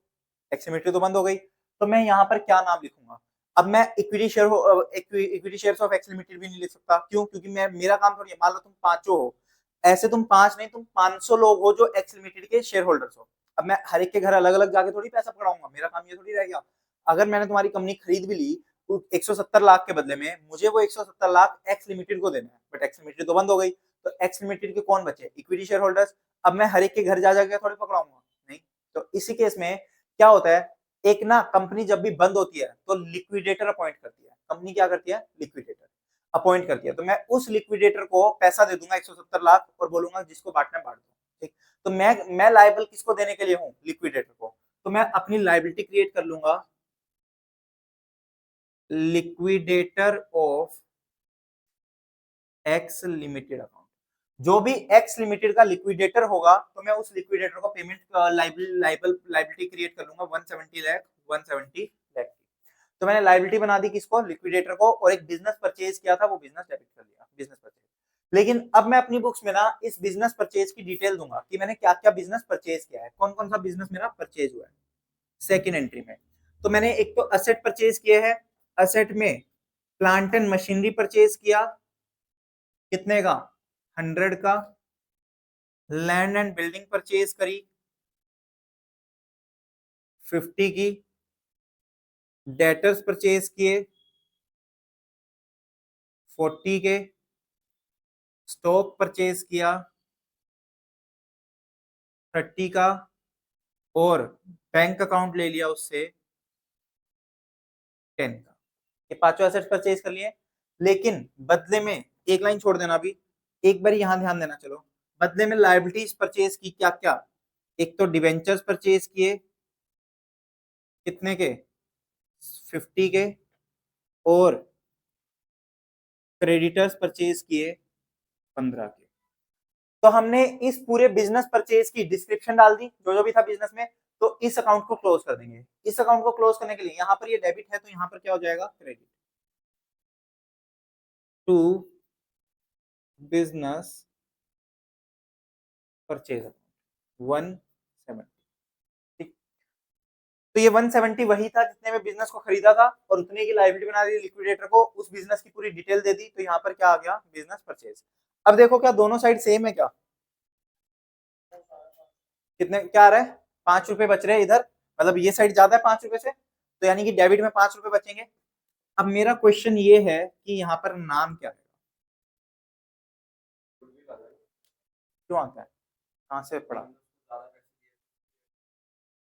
Speaker 1: एक्स लिमिटेड तो बंद हो गई। तो मैं यहाँ पर क्या नाम लिखूंगा, अब मैं equity share, equity shares of X limited भी नहीं लिख सकता, क्यों, क्योंकि मैं, मेरा काम थोड़ी है, मान लो तुम पांचों हो, ऐसे तुम पांच नहीं, तुम 500 लोग हो जो एक्स लिमिटेड के शेयर होल्डर्स हो। अब मैं हर एक के घर अलग अलग जाके थोड़ी पैसा पकड़ाऊंगा, मेरा काम ये थोड़ी रह गया। अगर मैंने तुम्हारी कंपनी खरीद भी ली, तो 170 लाख के बदले में मुझे वो 170 लाख एक्स लिमिटेड को देना है, बट एक्स लिमिटेड तो बंद हो गई। तो एक्स लिमिटेड के कौन बचे, इक्विटी शेयर होल्डर्स। अब मैं हर एक के घर जा जाके थोड़ी पकड़ाऊंगा, नहीं। तो इसी केस में क्या होता है, एक ना कंपनी जब भी बंद होती है तो लिक्विडेटर अपॉइंट करती है, कंपनी क्या करती है, लिक्विडेटर अपॉइंट करती है। तो मैं उस लिक्विडेटर को पैसा दे दूंगा 170 लाख और बोलूंगा जिसको बांटना बांट दो, ठीक। तो मैं लाइबल किसको देने के लिए हूँ, लिक्विडेटर को। तो मैं अपनी लाइबिलिटी क्रिएट कर लूंगा, liquidator of X limited account. जो भी एक्स लिमिटेड का लिक्विडेटर होगा, तो मैं उस लिक्विडेटर को पेमेंट लाइबिलिटी क्रिएट कर लूंगा 170 लाख, 170 लाख की। तो मैंने लाइबिलिटी बना दी किसको, लिक्विडेटर को, और एक बिजनेस परचेज किया था, वो बिजनेस डेबिट कर लिया, बिजनेस परचेज। लेकिन अब मैं अपनी बुक्स में ना इस बिजनेस परचेज की डिटेल दूंगा कि मैंने क्या क्या बिजनेस परचेज किया है, कौन कौन सा बिजनेस मेरा परचेज हुआ है सेकेंड एंट्री में। तो मैंने एक तो असेट परचेज किए हैं, असेट में प्लांट एंड मशीनरी परचेज किया, कितने का, 100 का। लैंड एंड बिल्डिंग परचेज करी 50 की। डेटर्स परचेज किए 40 के। स्टॉक परचेज किया 30 का। और बैंक अकाउंट ले लिया उससे 10 का। ये पांचों एसेट्स परचेज कर लिए। लेकिन बदले में एक लाइन छोड़ देना, अभी एक बार यहां ध्यान देना, चलो। बदले में लाइबिलिटीज परचेज की क्या क्या, एक तो डिवेंचर्स परचेज किए, कितने के, 50 के। और क्रेडिटर्स परचेज किए 15 के। तो हमने इस पूरे बिजनेस परचेज की डिस्क्रिप्शन डाल दी, जो जो भी था बिजनेस में। तो इस अकाउंट को क्लोज कर देंगे। इस अकाउंट को क्लोज करने के लिए यहाँ पर ये डेबिट है, तो यहाँ पर क्या हो जाएगा, credit to business purchase account 170, ठीक। तो ये 170 वही था जितने में बिजनेस को खरीदा था, और उतने की लाइबिलिटी बना दी लिक्विडेटर को, उस बिजनेस की पूरी डिटेल दे दी। तो यहाँ पर क्या आ गया, बिजनेस परचेज। अब देखो क्या दोनों साइड सेम है क्या, कितने क्या आ रहा है, 5 रुपए बच रहे हैं इधर, मतलब ये साइड ज्यादा है 5 रुपए से, तो यानी कि डेबिट में 5 रुपए बचेंगे। अब मेरा क्वेश्चन ये है कि यहाँ पर नाम क्या है, क्यों आता है, कहाँ से पढ़ा,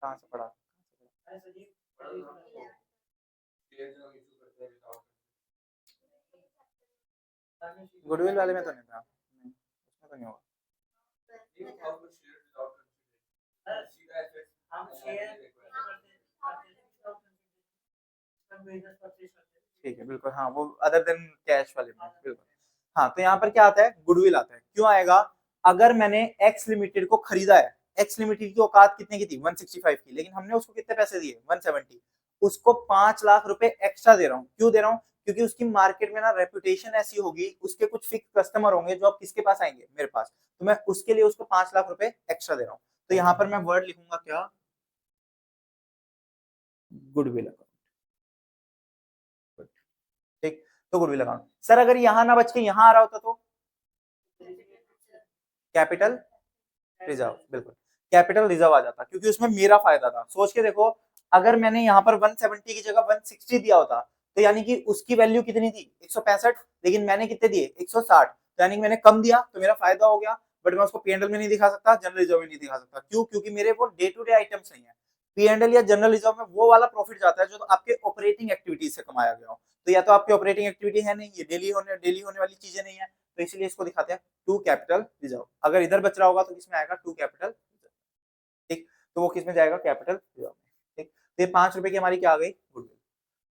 Speaker 1: कहाँ से पढ़ा। गुडविल वाले में तो नहीं था, नहीं, उसमें तो नहीं होगा। ठीक है बिल्कुल, हाँ वो अदर देन कैश वाले में बिल्कुल। हाँ तो यहाँ पर क्या आता है, गुडविल आता है। क्यों आएगा, अगर मैंने एक्स लिमिटेड को खरीदा है, एक्स लिमिटेड की औकात कितने की थी 165 की, लेकिन हमने उसको कितने पैसे दिए 170, उसको 5 लाख रुपए एक्स्ट्रा दे रहा हूँ। क्यों दे रहा हूँ, क्योंकि उसकी मार्केट में ना रेपुटेशन ऐसी होगी, उसके कुछ फिक्स कस्टमर होंगे जो अब किसके पास आएंगे, मेरे पास, तो मैं उसके लिए उसको 5 लाख रुपए एक्स्ट्रा दे रहा हूँ। तो यहाँ पर मैं वर्ड लिखूंगा क्या, गुडविल। ठीक, तो गुडविल अकाउंट। सर अगर यहां ना बच के यहां आ रहा होता तो कैपिटल रिजर्व, बिल्कुल कैपिटल रिजर्व आ जाता, क्योंकि उसमें मेरा फायदा था। सोच के देखो, अगर मैंने यहाँ पर 170 की जगह 160 दिया होता, तो यानी कि उसकी वैल्यू कितनी थी 165, लेकिन मैंने कितने दिए 160, तो यानी कि मैंने कम दिया तो मेरा फायदा हो गया। बट मैं उसको पीएनएल में नहीं दिखा सकता, जनरल रिजर्व में नहीं दिखा सकता। क्यों, क्योंकि मेरे वो डे टू डे आइटम्स नहीं है। पीएनएल या जनरल रिजर्व में वो वाला प्रॉफिट जाता है जो आपके ऑपरेटिंग एक्टिविटीज से कमाया गया हो। तो या तो आपकी ऑपरेटिंग एक्टिविटी है नहीं, ये डेली होने वाली चीजें नहीं है, तो इसलिए इसको दिखाते हैं टू कैपिटल रिजर्व। अगर इधर बच रहा होगा तो किसमें आएगा, टू कैपिटल रिजर्व। ठीक, तो वो किसमें जाएगा, कैपिटल रिजर्व में। ठीक, तो ये 5 रुपए की हमारी क्या आ गई, गुडविल।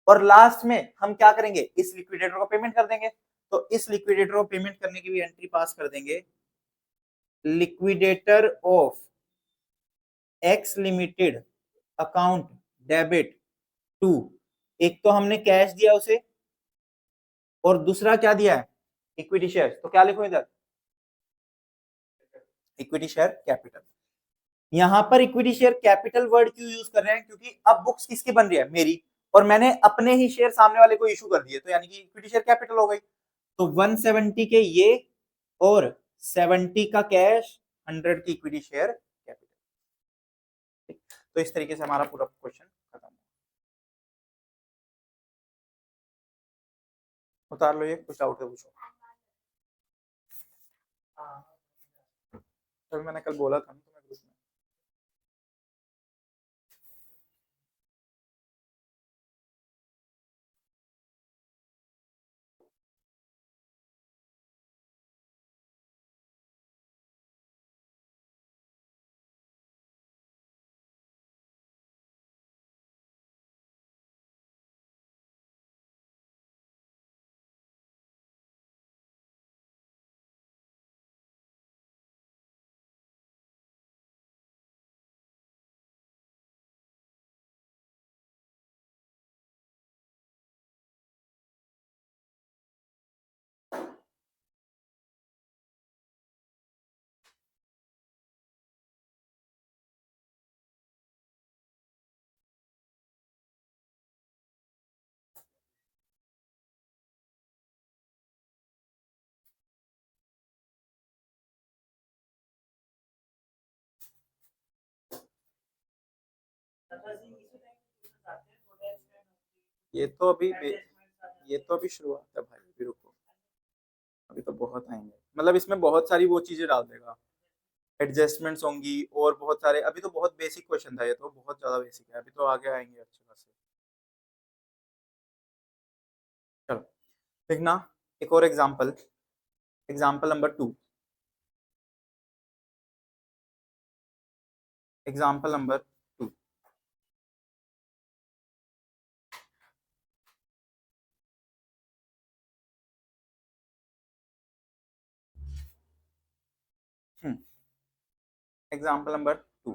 Speaker 1: और लास्ट में हम क्या करेंगे, इस लिक्विडेटर को पेमेंट कर देंगे। तो इस लिक्विडेटर को पेमेंट करने की भी एंट्री पास कर देंगे, liquidator of X limited account debit to, एक तो हमने कैश दिया उसे, और दूसरा क्या दिया है, इक्विटी शेयर। तो क्या लिखो इधर, इक्विटी शेयर कैपिटल। यहां पर इक्विटी शेयर कैपिटल वर्ड क्यों यूज कर रहे हैं, क्योंकि अब बुक्स किसकी बन रही है, मेरी, और मैंने अपने ही शेयर सामने वाले को इशू कर दिए, तो यानी कि इक्विटी शेयर कैपिटल हो गई। तो 170 के ये, और 70 का कैश, 100 की इक्विटी शेयर कैपिटल। तो इस तरीके से हमारा पूरा क्वेश्चन खत्म। उतार लो ये, कुछ डाउट है पूछो। तो मैंने कल बोला था ना तुम्हें ग्रुप में। ये तो अभी ये तो अभी शुरुआत है भाई, अभी रुको, अभी तो बहुत आएंगे। मतलब इसमें बहुत सारी वो चीजें डाल देगा, एडजस्टमेंट्स होंगी और बहुत सारे। अभी तो बहुत बेसिक क्वेश्चन था, ये तो बहुत ज्यादा बेसिक है, अभी तो आगे आएंगे अच्छे खासे। चलो देखना, एक और example, example number 2, example number 2। Example number 2,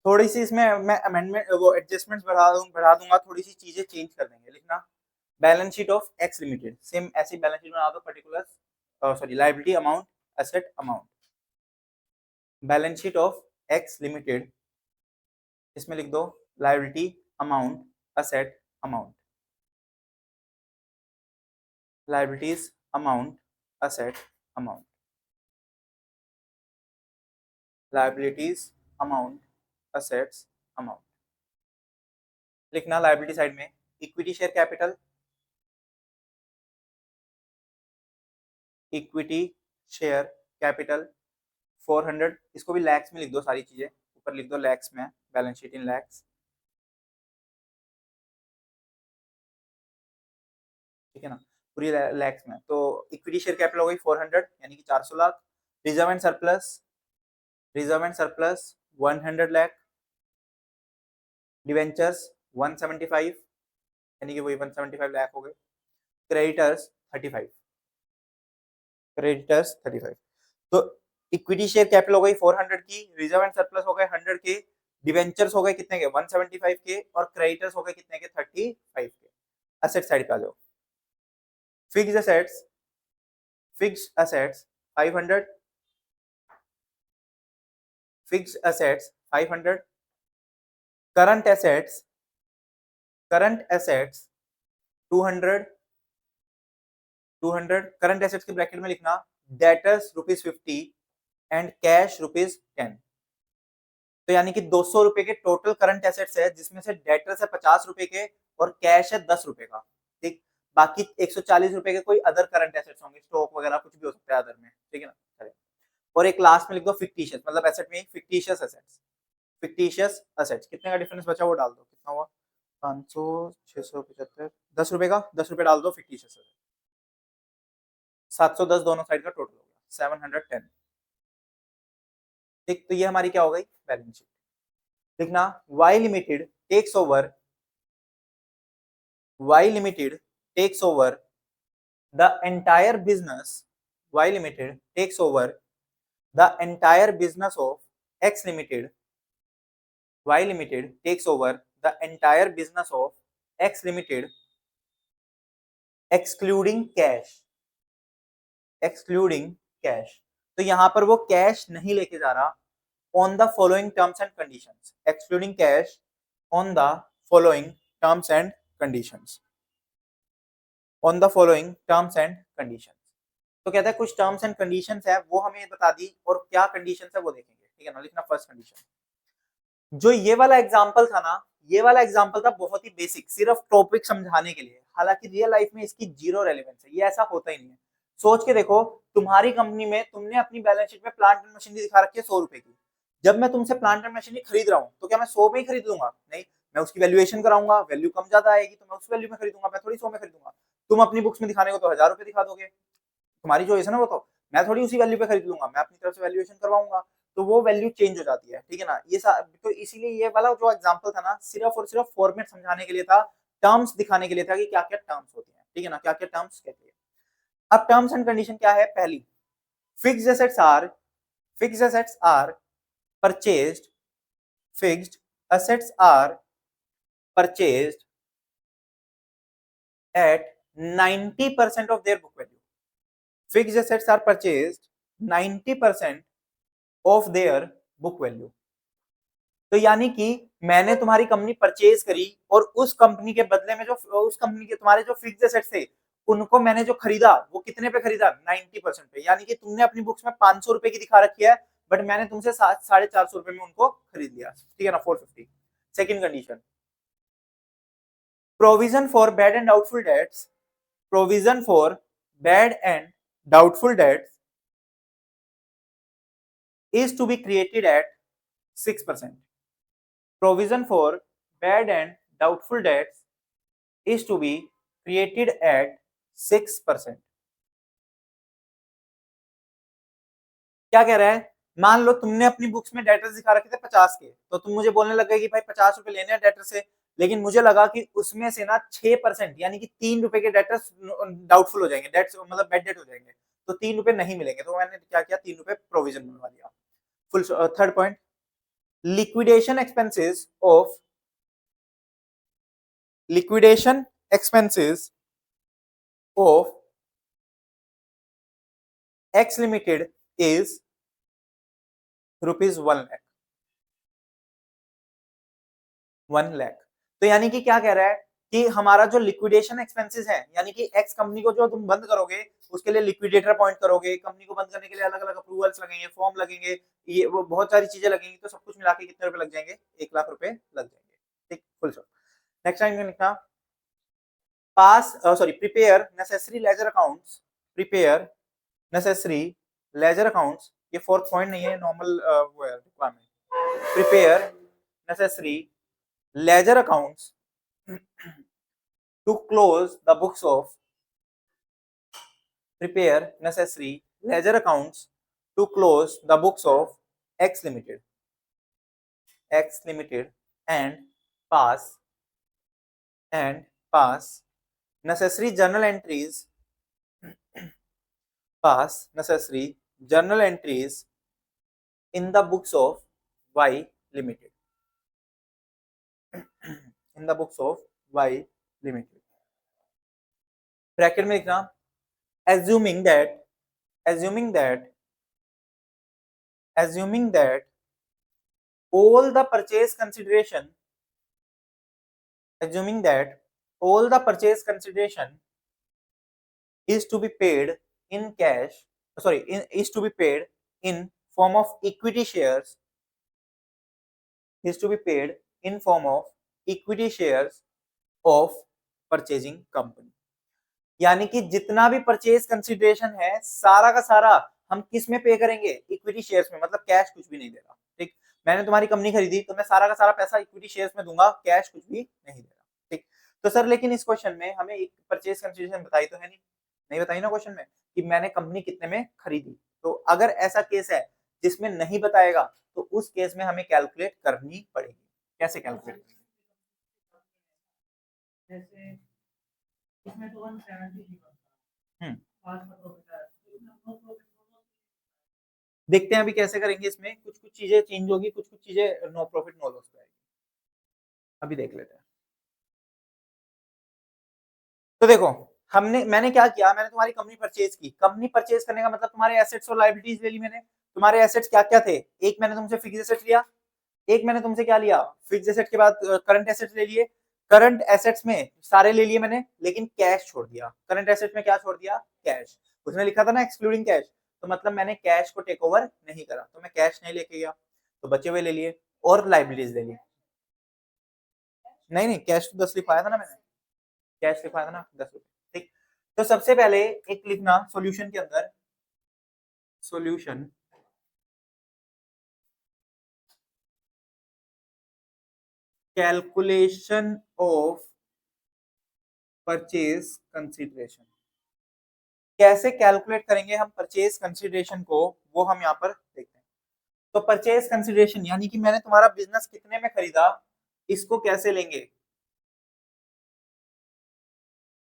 Speaker 1: थोड़ी सी इसमें मैं अमेंडमेंट वो एडजस्टमेंट्स बढ़ा दूंगा, थोड़ी सी चीजें चेंज कर देंगे। लिखना, balance sheet of X limited, same ऐसी बैलेंस शीट बना दो, particular sorry liability amount, asset amount. Balance sheet of X limited, इसमें लिख दो liability amount, asset amount, liabilities amount, asset amount, liabilities amount, assets amount. लिखना liability side में equity share capital, equity share capital 400, इसको भी लैक्स में लिख दो, सारी चीजें ऊपर लिख दो लैक्स में, बैलेंस शीट इन लैक्स। ठीक है ना, पूरी लैक्स में। तो इक्विटी शेयर कैपिटल हो गई 400 यानी कि 400 lakh. Reserve and surplus 100 lakh. Debentures 175 यानी कि वही 175 लाख हो गए। क्रेडिटर्स 35। तो इक्विटी शेयर कैपिटल हो गई 400 की, रिजर्व एंड सरप्लस हो गए 100 के, डिवेंचर्स हो गए कितने के 175 के, और क्रेडिटर्स हो गए कितने के 35 के। एसेट साइड पे आ जाओ। Fixed assets 500, fixed assets 500, current assets 200, current assets के ब्रैकेट में लिखना डेटर्स ₹50 एंड कैश ₹10। तो यानी कि 200 रुपए के टोटल करंट एसेट्स है, जिसमें से डेटर्स है 50 रुपए के और कैश है 10 रुपए का। ठीक, बाकी 140 रुपए के कोई अदर करंट एसेट्स होंगे, स्टॉक वगैरह कुछ भी हो सकता है अदर में, ठीक है ना। चलिए, और एक लास्ट में लिख दो फिक्टिशियस, मतलब एसेट में फिक्टिशियस असेट्स कितने का डिफरेंस बचा वो डाल दो। कितना हुआ 500, 675, 10 रुपए का 10 रुपए डाल दो फिक्टिशियस असेट। 710 दोनों साइड का टोटल हो गया 710। ठीक, तो ये हमारी क्या हो गई बैलेंस शीट। लिखना Y limited takes over the entire business Y Limited takes over the entire business of X Limited. Y Limited takes over the entire business of X Limited excluding cash. तो यहां पर वो cash नहीं लेके जा रहा। On the following terms and conditions, excluding cash on the following terms and conditions, on the following terms and conditions. तो कहता है कुछ टर्म्स एंड कंडीशंस है वो हमें बता दी, और क्या कंडीशंस है वो देखेंगे, ठीक है ना। लिखना फर्स्ट कंडीशन, जो ये वाला एग्जांपल था ना, ये वाला एग्जांपल था बहुत ही बेसिक, सिर्फ टॉपिक समझाने के लिए, हालांकि रियल लाइफ में इसकी जीरो रेलेवेंस है, ये ऐसा होता ही नहीं है। सोच के देखो, तुम्हारी कंपनी में तुमने अपनी बैलेंस शीट में प्लांट एंड मशीनरी दिखा रखी है 100 रुपए की। जब मैं तुमसे प्लांट एंड मशीनरी खरीद रहा हूँ तो क्या मैं 100 में ही खरीद लूंगा? नहीं, मैं उसकी वैल्यूएशन कराऊंगा, वैल्यू कम ज्यादा आएगी तो मैं उस वैल्यू में खरीदूंगा, मैं थोड़ी 100 में खरीदूंगा। तुम अपनी बुक्स में दिखाने को तो 1000 रुपए दिखा दोगे, तुम्हारी चॉइस है ना वो, तो मैं थोड़ी उसी वैल्यू पे खरीद लूंगा, मैं अपनी तरफ से वैल्यूएशन करवाऊंगा, तो वो वैल्यू चेंज हो जाती है, ठीक है ना। ये तो इसीलिए ये वाला जो एग्जांपल था ना, सिर्फ और सिर्फ फॉर्मेट समझाने के लिए था, टर्म्स दिखाने के लिए था कि क्या क्या टर्म्स होती हैं, ठीक है ना, क्या क्या टर्म्स कहते हैं। अब टर्म्स एंड कंडीशन क्या है, पहली fixed assets are purchased, fixed assets are purchased at 90% of their book value. Fixed assets are purchased 90% of their book value. तो यानी कि मैंने तुम्हारी कंपनी परचेज करी, और उस कंपनी के बदले में जो उस कंपनी के तुम्हारे जो फिक्स्ड एसेट्स थे उनको मैंने जो खरीदा वो कितने पे खरीदा 90% पे। यानी कि तुमने अपनी बुक्स में 500 रुपए की दिखा रखी है, बट मैंने तुमसे 450 रुपए में उनको खरीद लिया, ठीक है ना 450। Second condition, provision for bad and doubtful debts, provision for bad and doubtful debts is to be created at 6%. Provision for bad and doubtful debts is to be created at 6%. क्या कह रहा है, मान लो तुमने अपनी बुक्स में debtors दिखा रखे थे 50 के, तो तुम मुझे बोलने लगे कि भाई 50 रुपए लेने हैं डेटर से, लेकिन मुझे लगा कि उसमें से ना 6% यानी कि 3 रुपए के डेटर्स डाउटफुल हो जाएंगे, डेट्स मतलब बैड डेट हो जाएंगे, तो 3 रुपए नहीं मिलेंगे, तो मैंने क्या किया 3 रुपए प्रोविजन बनवा दिया। Full third point, liquidation expenses of X Limited is rupees 1 lakh. तो यानी कि क्या कह रहा है कि हमारा जो लिक्विडेशन एक्सपेंसेस है, यानी कि एक्स कंपनी को जो तुम बंद करोगे उसके लिए लिक्विडेटर अपॉइंट करोगे, कंपनी को बंद करने के लिए अलग अलग अप्रूवल्स लगेंगे, फॉर्म लगेंगे, ये वो बहुत सारी चीजें लगेंगी, तो सब कुछ मिला के कितने रुपए लग जाएंगे 1 लाख रुपए लग जाएंगे, ठीक फुल स्टॉप। नेक्स्ट टाइम लिखना प्रिपेयर नेसेसरी लेजर अकाउंट्स, ये फोर्थ पॉइंट नहीं है, नॉर्मल वो है requirement. Prepare necessary ledger accounts to close the books of prepare necessary ledger accounts to close the books of X Limited, and pass necessary journal entries in the books of Y Limited. In the books of Y Limited. Bracket में लिखना assuming that all the purchase consideration is to be paid in cash, is to be paid in form of equity shares, of purchasing company. यानी कि जितना भी purchase consideration है सारा का सारा हम किस में पे करेंगे, इक्विटी शेयर्स में, मतलब कैश कुछ भी नहीं दे रहा। ठीक, मैंने तुम्हारी कंपनी खरीदी तो मैं सारा का सारा पैसा इक्विटी शेयर्स में दूंगा, कैश कुछ भी नहीं दे रहा। ठीक, तो सर लेकिन इस क्वेश्चन में हमें एक परचेज कंसिडरेशन बताई तो है नहीं बताई ना क्वेश्चन में कि मैंने कंपनी कितने में खरीदी। तो अगर ऐसा केस है जिसमें नहीं बताएगा तो उस केस में हमें कैलकुलेट करनी पड़ेगी। कैसे कैलकुलेट करेंगे? इसमें तो 170 देखते हैं अभी कैसे करेंगे। इसमें कुछ कुछ चीजें चेंज होगी, कुछ कुछ चीजें नो प्रॉफिट नो लॉस पे आएगी। अभी देख लेते हैं। तो देखो मैंने क्या किया, मैंने तुम्हारी कंपनी परचेज की। कंपनी परचेज करने का मतलब तुम्हारे एसेट्स और लायबिलिटीज ले ली मैंने। तुम्हारे एसेट्स क्या क्या थे, एक मैंने तुमसे फिक्स एसेट्स लिया, एक मैंने तुमसे क्या लिया, फिक्स एसेट के बाद करंट एसेट्स ले लिए। करंट एसेट्स में सारे ले लिए मैंने, लेकिन कैश छोड़ दिया। करंट एसेट्स में क्या छोड़ दिया, कैश। उसमें लिखा था ना एक्सक्लूडिंग कैश, तो मतलब मैंने कैश को टेक ओवर नहीं करा, तो मैं कैश नहीं लेके गया, तो बचे हुए ले लिए। और लाइबिलिटीज ले ली। नहीं कैश तो 10 लिखवाया था ना मैंने, कैश लिखवाया था ना 10 रुपए। ठीक, तो सबसे पहले एक लिखना सॉल्यूशन के अंदर, solution calculation of purchase consideration. कैसे कैलकुलेट करेंगे हम परचेज कंसिडरेशन को, वो हम यहाँ पर देखते हैं। तो परचेज कंसिडरेशन यानी कि मैंने तुम्हारा बिजनेस कितने में खरीदा, इसको कैसे लेंगे,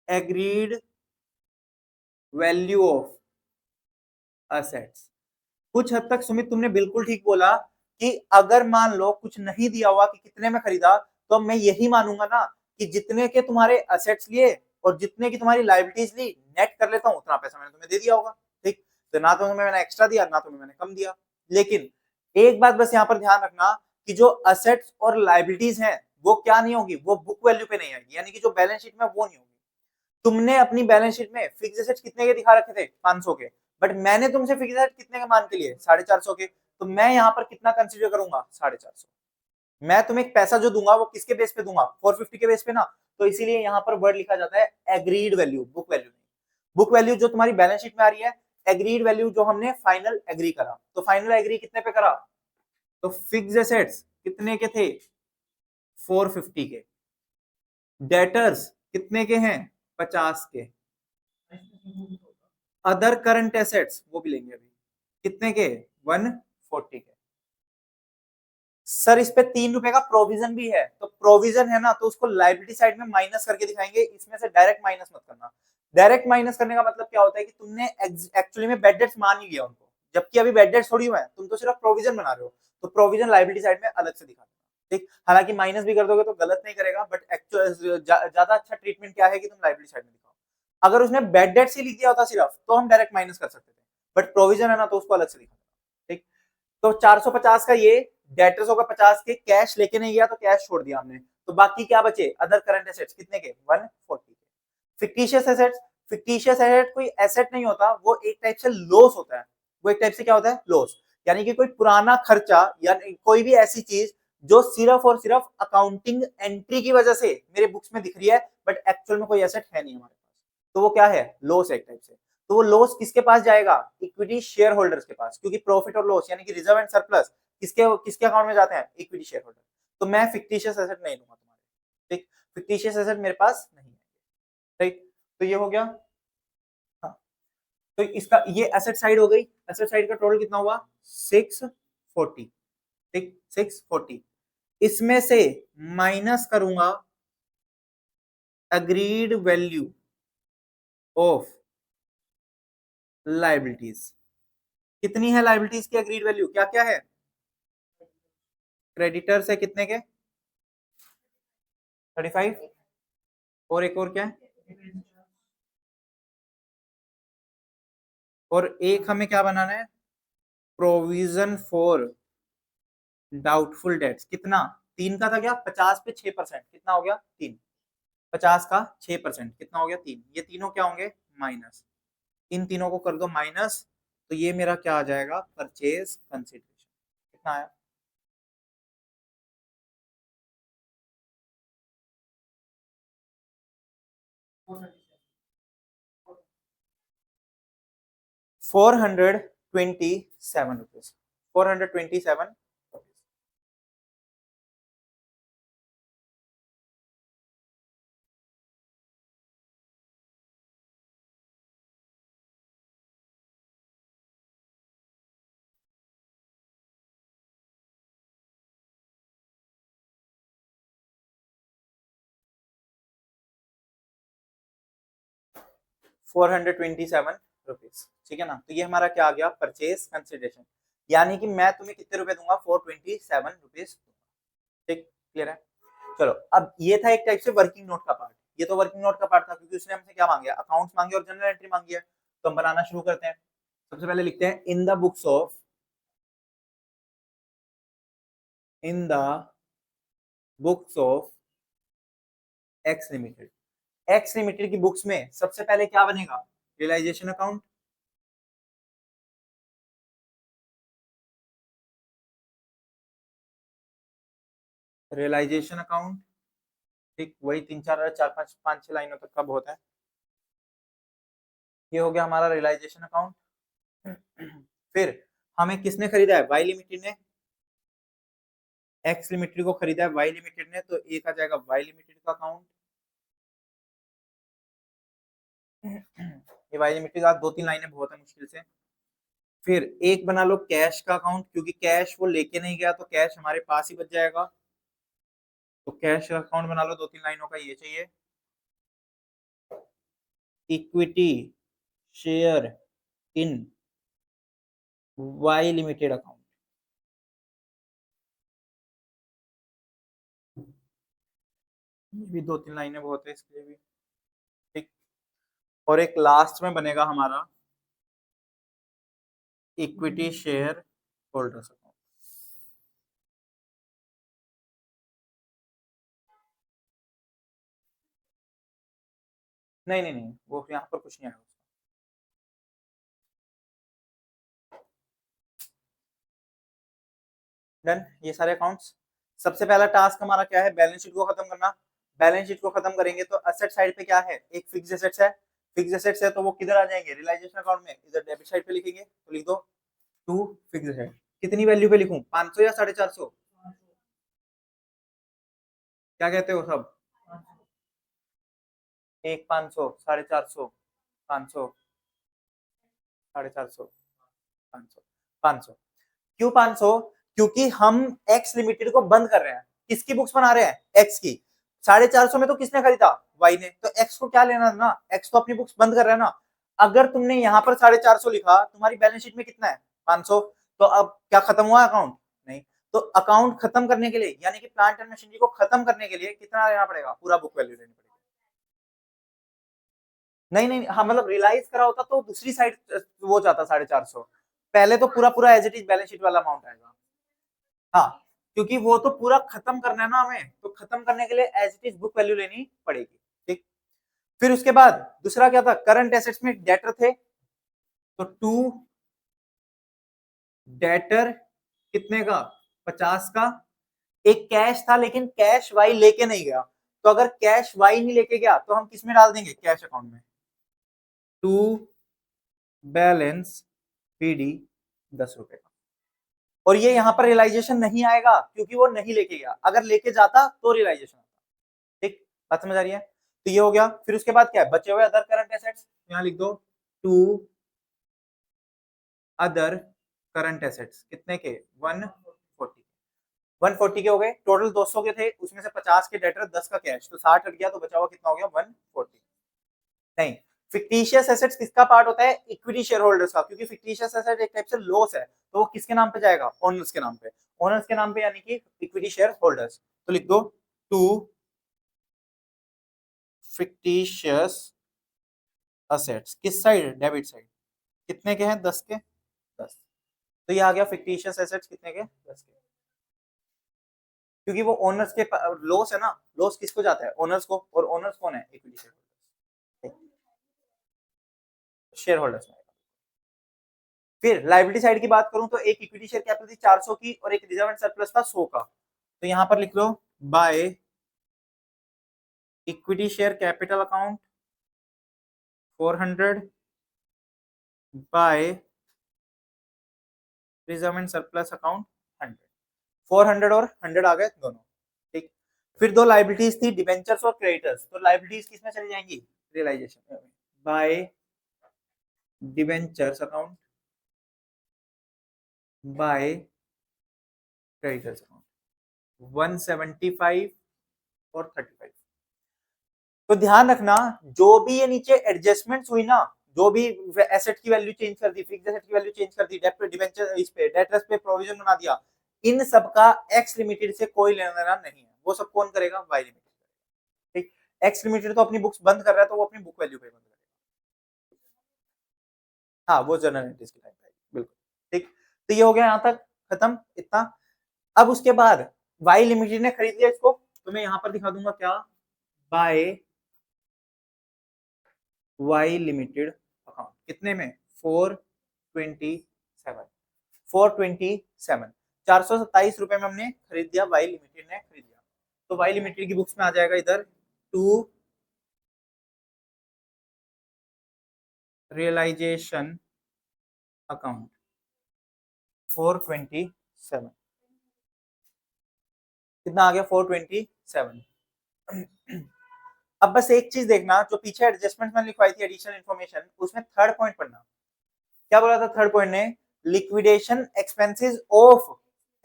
Speaker 1: एग्रीड वैल्यू ऑफ असेट्स। कुछ हद तक सुमित तुमने बिल्कुल ठीक बोला कि अगर मान लो कुछ नहीं दिया हुआ कि कितने में खरीदा, तो मैं यही मानूंगा ना कि जितने के तुम्हारे असेट्स लिए और जितने की तुम्हारी लायबिलिटीज ली, नेट कर लेता हूं, उतना पैसा मैंने तुम्हें दे दिया होगा। ठीक, तो ना तो तुम्हें मैंने एक्स्ट्रा दिया, ना तुम्हें मैंने कम दिया। लेकिन एक बात बस यहाँ पर ध्यान रखना कि जो असेट्स और लायबिलिटीज हैं वो क्या नहीं होगी, वो बुक वैल्यू पे नहीं आएगी, यानी कि जो बैलेंस शीट में वो नहीं होगी। तुमने अपनी बैलेंस शीट में फिक्स एसेट्स कितने के दिखा रखे थे, 500 के, बट मैंने तुमसे फिक्स एसेट कितने के मान के लिए, 450 के। तो मैं यहाँ पर कितना कंसीडर करूंगा, 450। मैं तुम्हें एक पैसा जो दूंगा वो किसके बेस पे दूंगा, 450 के बेस पे ना। तो इसीलिए यहाँ पर वर्ड लिखा जाता है एग्रीड वैल्यू, बुक वैल्यू नहीं। बुक वैल्यू जो तुम्हारी बैलेंस शीट में आ रही है, एग्रीड वैल्यू जो हमने फाइनल एग्री करा। तो फाइनल एग्री कितने पे करा, तो फिक्स एसेट्स कितने के थे, 450 के। डेटर्स कितने के हैं, 50 के। अदर करंट एसेट्स वो भी लेंगे अभी, कितने के, 140 के। सर इस पे 3 रुपए का प्रोविजन भी है, तो प्रोविजन है ना, तो उसको लायबिलिटी साइड में माइनस करके दिखाएंगे। इसमें से डायरेक्ट माइनस मत करना। डायरेक्ट माइनस करने का मतलब क्या होता है कि तुमने एक्चुअली में बैड डेट्स मान ही लिया उनको, जबकि अभी बैड डेट्स थोड़ी हुआ है, तुम तो सिर्फ प्रोविजन बना रहे हो। तो प्रोविजन लायबिलिटी साइड में अलग से दिखा देना। ठीक, हालांकि माइनस भी कर दोगे तो गलत नहीं करेगा, बट एक्चुअल ज्यादा अच्छा ट्रीटमेंट क्या है कि तुम लायबिलिटी साइड में दिखाओ। अगर उसने बैड डेट्स ही लिख दिया होता सिर्फ, तो हम डायरेक्ट माइनस कर सकते थे, बट प्रोविजन है ना, तो उसको अलग से दिखा देना। ठीक, तो 450 का ये, डेटर्स होगा 50 के, कैश लेके नहीं गया तो कैश छोड़ दिया हमने, तो बाकी क्या बचे, अदर करंट एसेट्स कितने के, 140 के। फिक्टिशियस एसेट्स, फिक्टिशियस एसेट कोई एसेट नहीं होता, वो एक टाइप से लॉस होता है। वो एक टाइप से क्या होता है, लॉस, यानी कि कोई पुराना खर्चा या कोई भी ऐसी चीज जो सिर्फ और सिर्फ अकाउंटिंग एंट्री की वजह से मेरे बुक्स में दिख रही है, बट एक्चुअल में कोई एसेट है नहीं हमारे पास, तो वो क्या है, लॉस एक टाइप से। तो वो लॉस किसके पास जाएगा, इक्विटी शेयर होल्डर्स के पास, क्योंकि प्रॉफिट और लॉस यानी कि रिजर्व एंड सरप्लस किसके किसके अकाउंट में जाते हैं, इक्विटी शेयर होल्डर। तो मैं फिक्टिशियस एसेट नहीं दूंगा तुम्हारे। ठीक, फिक्टिशियस एसेट मेरे पास नहीं है। ठीक, तो ये हो गया। हाँ, तो इसका ये एसेट साइड हो गई। एसेट साइड का टोटल कितना हुआ 640। ठीक 640 इसमें से माइनस करूंगा अग्रीड वैल्यू ऑफ लाइबिलिटीज। कितनी है लाइबिलिटीज की अग्रीड वैल्यू, क्या क्या है? क्रेडिटर्स है कितने के 35 और एक और क्या है और एक हमें क्या बनाना है प्रोविजन फॉर डाउटफुल डेट्स। कितना 3 का था क्या 50 पे 6% कितना हो गया 3। 50 का 6% कितना हो गया 3। ये तीनों क्या होंगे माइनस। इन तीनों को कर दो माइनस तो ये मेरा क्या आ जाएगा परचेज कंसिडरेशन। कितना आया 427 रुपीज 427। 427 रुपीज। ठीक है ना। तो ये हमारा क्या आ गया परचेज कंसिडरेशन। यानी कि मैं तुम्हें कितने रुपए दूंगा 427 रुपीज। ठीक क्लियर है। चलो अब ये था एक टाइप से वर्किंग नोट का पार्ट। ये तो वर्किंग नोट का पार्ट था क्योंकि उसने हमसे क्या मांगे अकाउंट्स मांगे और जनरल एंट्री मांगी है। तो हम बनाना शुरू करते हैं। सबसे पहले लिखते हैं इन the books of X limited. X limited की बुक्स में सबसे पहले क्या बनेगा रियलाइजेशन अकाउंट। रियलाइजेशन अकाउंट ठीक वही 3 4 4 5 5 6 लाइनों तक का बहुत है। ये हो गया हमारा रियलाइजेशन अकाउंट। फिर हमें किसने खरीदा है वाई लिमिटेड ने एक्स लिमिटेड को खरीदा है वाई लिमिटेड ने। तो एक आ जाएगा वाई लिमिटेड का अकाउंट। ये वाई लिमिटेड का 2 3 लाइनें बहुत है मुश्किल से। फिर एक बना लो कैश का अकाउंट क्योंकि कैश वो लेके नहीं गया तो कैश हमारे पास ही बच जाएगा। तो कैश का अकाउंट बना लो 2 3 लाइनों का ये चाहिए। Equity share in Y limited account. ये भी 2 3 लाइनें बहुत है इसके लिए भी। ठीक और एक लास्ट में बनेगा हमारा इक्विटी शेयर होल्डर्स अकाउंट। नहीं नहीं नहीं वो यहाँ पर कुछ नहीं आएगा। डन ये सारे अकाउंट्स। सबसे पहला टास्क हमारा क्या है बैलेंस शीट को खत्म करना। बैलेंस शीट को खत्म करेंगे तो असेट साइड पे क्या है एक फिक्स एसेट्स है। फिक्स एसेट्स है तो वो किधर आ जाएंगे रियलाइजेशन अकाउंट में। इधर डेबिट साइड पे लिखेंगे तो लिख दो टू फिक्स एसेट। कितनी वैल्यू पे लिखूं 500 या 450? क्या कहते हो सब? एक 500 450 500 450 500 500। क्यों 500? क्योंकि हम एक्स लिमिटेड को बंद कर रहे हैं। किसकी बुक्स बना रहे हैं एक्स की। 450 में तो किसने खरीदा वाई ने। तो एक्स को क्या लेना था ना एक्स तो अपनी बुक्स बंद कर रहा है ना। अगर तुमने यहाँ पर 450 लिखा तुम्हारी बैलेंस शीट में कितना है 500। तो अब क्या खत्म हुआ अकाउंट नहीं। तो अकाउंट खत्म करने के लिए यानी कि प्लांट एंड मशीनरी को खत्म करने के लिए कितना लेना पड़ेगा पूरा बुक वैल्यू लेनी पड़ेगी। नहीं नहीं हाँ मतलब रियलाइज करा होता तो दूसरी साइड वो जाता 450। पहले तो पूरा पूरा as it is balance sheet वाला अमाउंट आएगा। हाँ क्योंकि वो तो पूरा खत्म करना है ना हमें तो खत्म करने के लिए as it is book value लेनी पड़ेगी। ठीक फिर उसके बाद दूसरा क्या था करंट एसेट्स में डेटर थे तो टू डेटर कितने का 50 का। एक कैश था लेकिन कैश वाई लेके नहीं गया। तो अगर कैश वाई नहीं लेके गया तो हम किस में डाल देंगे कैश अकाउंट में। टू बैलेंस पीडी 10 रुपए का। और ये यहाँ पर रियलाइजेशन नहीं आएगा क्योंकि वो नहीं लेके गया। अगर लेके जाता तो रियलाइजेशन आता। ठीक बात समझ आ रही है। तो ये हो गया। फिर उसके बाद क्या है बचे हुए अदर करंट एसेट्स यहाँ लिख दो टू अदर करंट एसेट्स कितने के 140 140 के हो गए, टोटल 200 के थे, उसमें से 50 के डेटर, 10 का कैश, तो 60 हट गया तो बचा हुआ कितना हो गया 140। नहीं, फिक्टिशियस एसेट्स किसका पार्ट होता है? इक्विटी शेयर होल्डर्स का, क्योंकि फिक्टिशियस एसेट एक टाइप से लॉस है, तो वो किसके नाम पे जाएगा? ओनर्स के नाम पे। ओनर्स के नाम पे यानी कि इक्विटी शेयर होल्डर्स। तो लिख दो टू फिक्टिशियस एसेट्स, किस साइड? Debit side. कितने के हैं? 10 के। 10। तो ये आ गया फिक्टिशियस एसेट्स कितने के? 10 के। क्योंकि वो ओनर्स के लॉस है ना, लॉस किसको जाता है? ओनर्स को, और ओनर्स कौन है? Equity share holders. Share holders में। फिर लाइबिलिटी साइड की बात करूं तो एक इक्विटी शेयर कैपिटल थी 400 की, और एक रिजर्व एंड सरप्लस था 100 का। तो यहां पर लिख लो by equity share capital account 400 by reserve and surplus account 100। 400 और 100 आ गए दोनों। ठीक। फिर दो लाइबिलिटीज थी, डिबेंचर्स और क्रेडिटर्स। तो लाइबिलिटीज किसमें चली जाएंगी? रियलाइजेशन में। By debentures account by creditors account 175 और 35। तो ध्यान रखना, जो भी ये नीचे एडजस्टमेंट्स हुई ना, जो भी एसेट की वैल्यू चेंज कर दी, फिक्स्ड एसेट की वैल्यू चेंज कर दी, डेट पे डिबेंचर, इस पे डेटर्स पे प्रोविजन बना दिया, इन सब का एक्स लिमिटेड से कोई लेना देना नहीं है। वो सब कौन करेगा? Y limited. ठीक। एक्स लिमिटेड तो अपनी बुक्स बंद कर रहा है, तो वो अपनी बुक वैल्यू पे बंद करेगा। हाँ, वो जनरल एंट्रीज के टाइम पे, बिल्कुल। ठीक। तो ये हो गया यहां तक खत्म इतना। अब उसके बाद वाई लिमिटेड ने खरीद लिया इसको, तो मैं यहां पर दिखा दूंगा क्या, बाय वाई लिमिटेड अकाउंट कितने में? 427। 427 427 रुपए में हमने खरीद दिया, वाई लिमिटेड ने खरीद दिया। तो वाई लिमिटेड की बुक्स में आ जाएगा इधर टू रियलाइजेशन अकाउंट 427। कितना आ गया? 427। अब बस एक चीज देखना, जो पीछे एडजस्टमेंट में लिखवाई थी एडिशनल इन्फॉर्मेशन, उसमें थर्ड पॉइंट पढ़ना। क्या बोला था थर्ड पॉइंट ने? Liquidation expenses of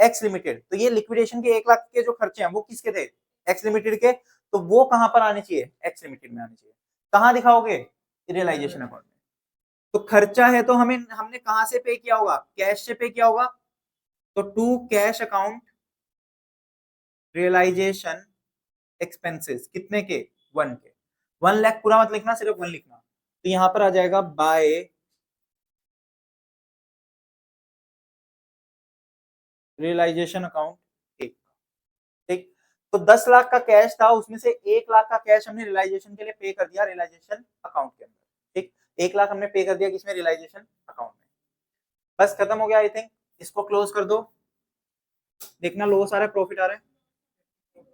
Speaker 1: X limited. तो ये लिक्विडेशन के 1 लाख के जो खर्चे हैं वो किसके थे? एक्स लिमिटेड के। तो वो कहां पर आने चाहिए? एक्स लिमिटेड में आने चाहिए। कहां दिखाओगे? रियलाइजेशन अकाउंट में। तो खर्चा है तो हमें, हमने कहां से पे किया होगा? कैश से पे किया होगा। तो to cash account realisation expenses कितने के? 1 के। 1 लाख पूरा मत लिखना, सिर्फ 1 लिखना। तो यहां पर आ जाएगा बाय रियलाइजेशन अकाउंट 1। ठीक। तो 10 लाख का कैश था, उसमें से 1 लाख का कैश हमने रियलाइजेशन के लिए पे कर दिया रियलाइजेशन अकाउंट के अंदर। ठीक। 1 लाख हमने पे कर दिया किसमें? रियलाइजेशन अकाउंट में। बस खत्म हो गया आई थिंक। इसको क्लोज कर दो। देखना लॉस आ रहा है प्रॉफिट आ रहा है?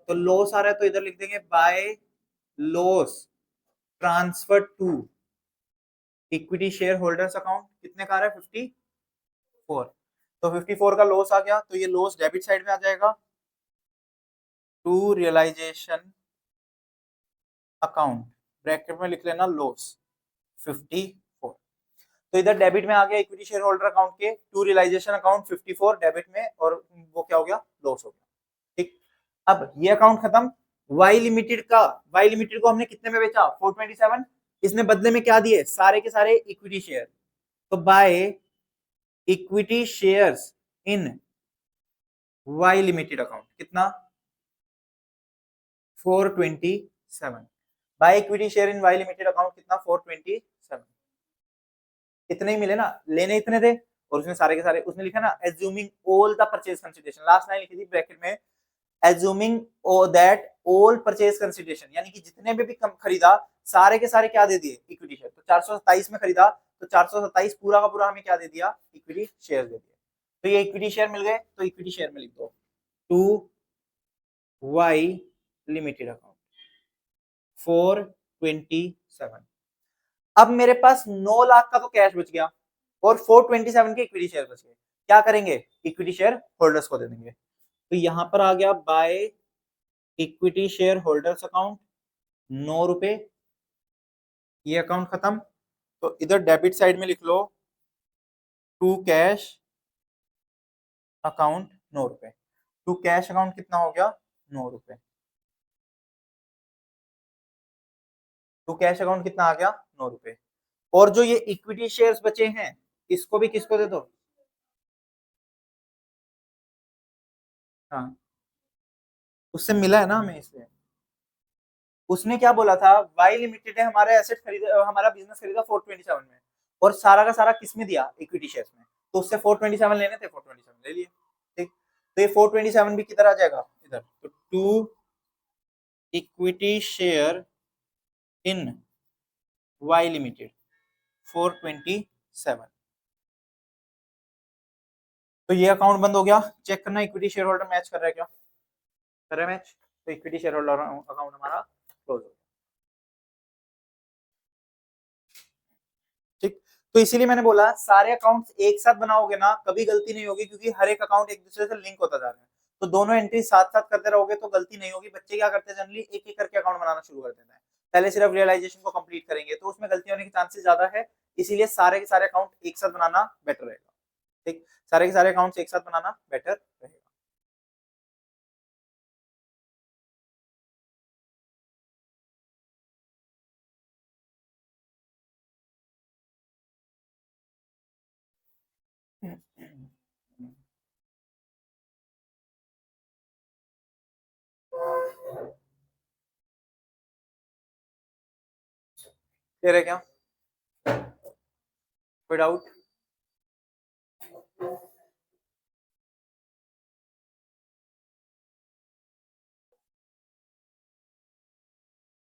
Speaker 1: तो लॉस आ रहा है तो इधर लिख देंगे by loss transfer to equity share holders account. कितने का आ रहा है? 54। तो 54 का लॉस आ गया, तो ये लॉस डेबिट साइड में आ जाएगा टू रियलाइजेशन अकाउंट, ब्रैकेट में लिख लेना लॉस 54। तो इधर डेबिट में आ गया इक्विटी शेयर होल्डर अकाउंट के, टू रियलाइजेशन अकाउंट 54 डेबिट में, और वो क्या हो गया? लॉस हो गया। ठीक। अब ये अकाउंट खत्म। वाई लिमिटेड का, वाई लिमिटेड को हमने कितने में बेचा? 427। इसने बदले में क्या दिए? सारे के सारे इक्विटी शेयर। तो by equity shares in Y limited account कितना? 427। By equity share in Y limited account कितना? 427। इतने ही मिले ना, लेने इतने थे, और उसमें सारे के सारे उसने लिखा ना assuming all the purchase consideration, last line लिखी थी ब्रैकेट में, assuming that all purchase consideration, यानी कि जितने भी कम खरीदा सारे के सारे क्या दे दिए? Equity share. तो 427 में खरीदा, तो 427 पूरा का पूरा हमें क्या दे दिया? इक्विटी शेयर दे दिया। तो ये इक्विटी शेयर मिल गए, तो इक्विटी शेयर में लिख दो टू वाई लिमिटेड अकाउंट 427। अब मेरे पास 9 लाख का तो कैश बच गया, और 427 के इक्विटी शेयर बच गए। क्या करेंगे? इक्विटी शेयर होल्डर्स को दे देंगे। तो यहां पर आ गया bye equity share holders account 9 रुपए। ये अकाउंट खत्म। तो इधर डेबिट साइड में लिख लो टू कैश अकाउंट 9 रुपए। टू कैश अकाउंट कितना हो गया? 9 रुपए। टू कैश अकाउंट कितना आ गया? 9 रुपए। और जो ये इक्विटी शेयर्स बचे हैं इसको भी किसको दे दो? हाँ, उससे मिला है ना हमें, इसलिए। उसने क्या बोला था? वाई लिमिटेड है हमारा एसेट खरीदा, हमारा बिजनेस खरीदा 427 में, और सारा का सारा किस में दिया? इक्विटी शेयर्स में। तो उससे 427 लेने थे, 427 ले लिए। ठीक, तो ये 427 भी किधर आ जाएगा? इधर। तो to equity share in Y limited 427। तो ये अकाउंट बंद हो गया। चेक करना इक्विटी शेयर होल्डर मैच कर रहा है क्या? कर रहा है मैच। तो इक्विटी शेयर होल्डर अकाउंट हमारा क्लोज हो गया। ठीक, तो इसीलिए मैंने बोला सारे अकाउंट्स एक साथ बनाओगे ना कभी गलती नहीं होगी, क्योंकि हर एक अकाउंट एक दूसरे से लिंक होता जा रहा है। तो दोनों एंट्री साथ साथ करते रहोगे तो गलती नहीं होगी। बच्चे क्या करते हैं जनरली, एक एक करके अकाउंट बनाना शुरू कर देते हैं, पहले सिर्फ रियलाइजेशन को कंप्लीट करेंगे, तो उसमें गलती होने के चांसेस ज्यादा है। इसीलिए सारे के सारे अकाउंट एक साथ बनाना बेटर रहेगा। ठीक, सारे के सारे अकाउंट्स एक साथ बनाना बेटर रहेगा। क्लियर है क्या? कोई डाउट?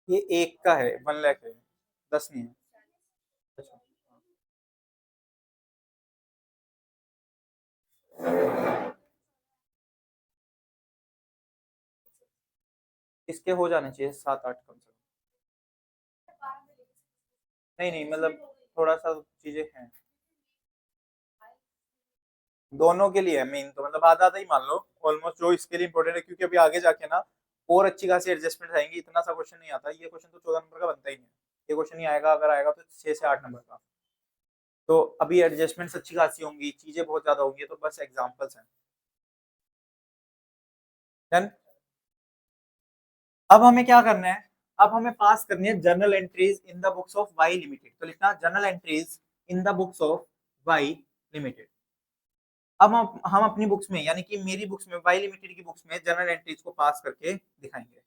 Speaker 1: ये एक का है, 1 लाख है, 10 नहीं है। अच्छा, इसके हो जाने चाहिए 7-8 कम से कम। नहीं नहीं, मतलब थोड़ा सा चीजें हैं, दोनों के लिए है मेन, तो मतलब आधा आधा ही मान लो ऑलमोस्ट, जो इसके लिए इंपॉर्टेंट है, क्योंकि अभी आगे जाके ना और अच्छी खासी एडजस्टमेंट आएंगी। इतना सा क्वेश्चन नहीं आता, ये क्वेश्चन तो 14 नंबर का बनता ही नहीं है। ये क्वेश्चन नहीं आएगा, अगर आएगा तो 6 से 8 नंबर का। तो अभी एडजस्टमेंट्स अच्छी खासी होंगी, चीजें बहुत ज्यादा होंगी, तो बस एग्जांपल्स हैं। डन। अब हमें क्या करना है? अब हमें पास करनी है journal entries in the books of Y limited. तो लिखना journal entries in the books of Y limited. अब हम अपनी बुक्स में, यानी कि मेरी बुक्स में, वाई लिमिटेड की बुक्स में जर्नल एंट्रीज को पास करके दिखाएंगे।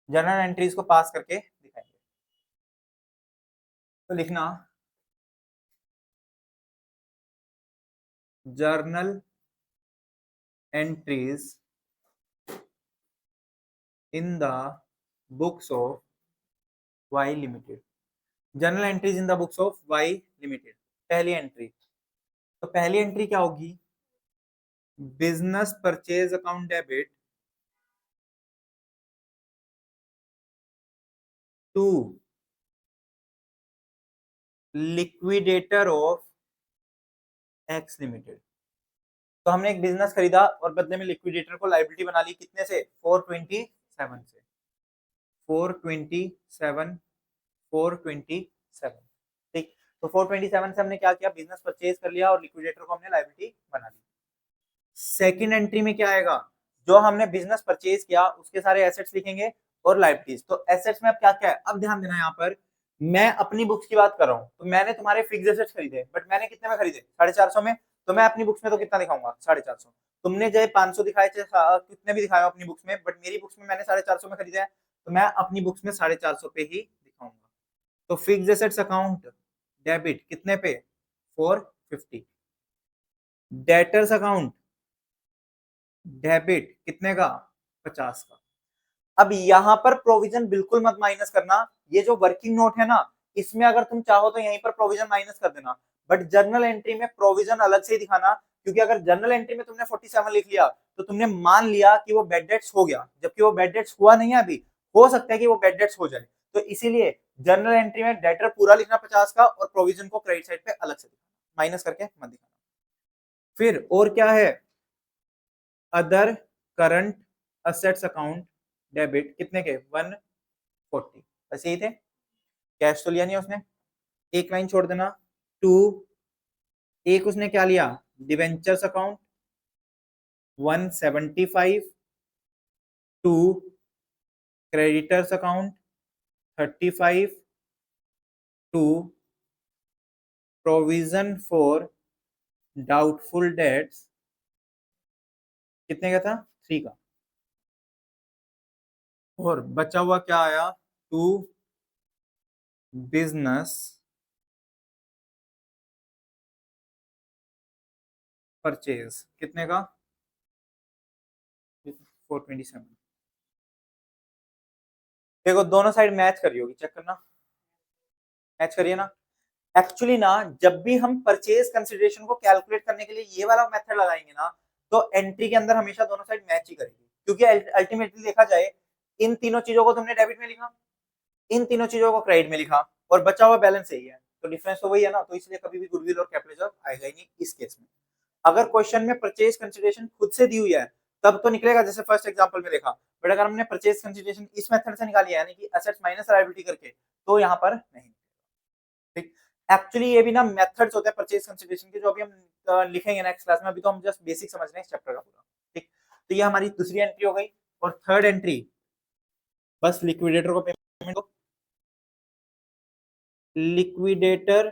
Speaker 1: जर्नल एंट्रीज को पास करके दिखाएंगे। तो लिखना journal entries in the books of Y limited. Journal entries in the books of Y limited. पहली एंट्री, तो पहली एंट्री क्या होगी? Business purchase account debit to liquidator of X limited. तो हमने एक बिजनेस खरीदा और बदले में लिक्विडेटर को लाइबिलिटी बना ली, कितने से? 427 से। 427, 427। ठीक, तो 427 से हमने क्या किया? बिजनेस परचेज कर लिया और लिक्विडेटर को हमने लाइबिलिटी बना ली। सेकंड एंट्री में क्या आएगा? जो हमने बिजनेस परचेज किया उसके सारे एसेट्स लिखेंगे और लाइबिलिटीज। तो एसेट्स में अब क्या क्या है? अब ध्यान देना, यहाँ पर मैं अपनी बुक्स की बात कर रहा हूँ, तो मैंने तुम्हारे फिक्स एसेट्स खरीदे, बट मैंने कितने में खरीदे? 450 में। तो मैं अपनी बुक्स में तो कितना दिखाऊंगा? 450। तुमने चाहे 500 दिखाए, चाहे कितने भी दिखाए अपनी बुक्स में, बट मेरी बुक्स में मैंने 450 में खरीदा है, तो मैं अपनी बुक्स में 450 पे ही दिखाऊंगा। तो फिक्स एसेट्स अकाउंट डेबिट कितने पे? 450। डेटर्स अकाउंट डेबिट कितने का? 50 का। अब यहां पर प्रोविजन बिल्कुल मत माइनस करना। ये जो वर्किंग नोट है ना, इसमें अगर तुम चाहो तो यहीं पर प्रोविजन माइनस कर देना, बट जर्नल एंट्री में प्रोविजन अलग से ही दिखाना। क्योंकि अगर जर्नल एंट्री में तुमने 47 लिख लिया तो तुमने मान लिया कि वो बेड डेट्स हो गया, जबकि वो बेड डेट्स हुआ नहीं है अभी। हो सकता है कि वो बेड डेट्स हो जाए, तो इसीलिए जर्नल एंट्री में डेटर पूरा लिखना 50 का, और प्रोविजन को क्रेडिट साइड पे अलग से दिखाना, माइनस करके मत दिखाना। फिर और क्या है? Other current assets account debit कितने के? 140। बस यही थे। कैश तो लिया नहीं उसने, एक लाइन छोड़ देना। टू एक उसने क्या लिया, debentures account 175, to creditors account 35, to provision for doubtful debts कितने का था, 3 का, और बचा हुआ क्या आया, टू बिजनेस परचेज कितने का, 427। देखो दोनों साइड मैच करी होगी, चेक करना, मैच करिए ना। एक्चुअली ना जब भी हम परचेज कंसिडरेशन को कैलकुलेट करने के लिए ये वाला मेथड लगाएंगे ना, तो एंट्री के अंदर हमेशा दोनों साइड मैच ही करेगी, क्योंकि अल्टीमेटली देखा जाए इन तीनों चीजों को तुमने डेबिट में लिखा, इन तीनों चीजों को क्रेडिट में लिखा, और बचा हुआ बैलेंस यही है, तो डिफरेंस तो वही है ना, तो इसलिए कभी भी गुडविल और कैपिटल रिजर्व आएगा ही नहीं इस केस में। अगर क्वेश्चन में परचेज कंसिडरेशन खुद से दी हुई है तब तो निकलेगा, जैसे फर्स्ट एग्जांपल में देखा, बट अगर हमने परचेज कंसिडरेशन इस मेथड से निकाली है, यानी कि एसेट्स माइनस लायबिलिटी करके, तो यहाँ पर नहीं। ठीक, एक्चुअली ये भी ना मेथड्स होते हैं परचेज कंसिडरेशन के, जो अभी हम लिखेंगे नेक्स्ट क्लास में, अभी तो हम जस्ट बेसिक समझ रहे हैं इस चैप्टर का पूरा। ठीक, तो ये हमारी दूसरी एंट्री हो गई, और थर्ड एंट्री बस लिक्विडेटर को पेमेंट दो, liquidator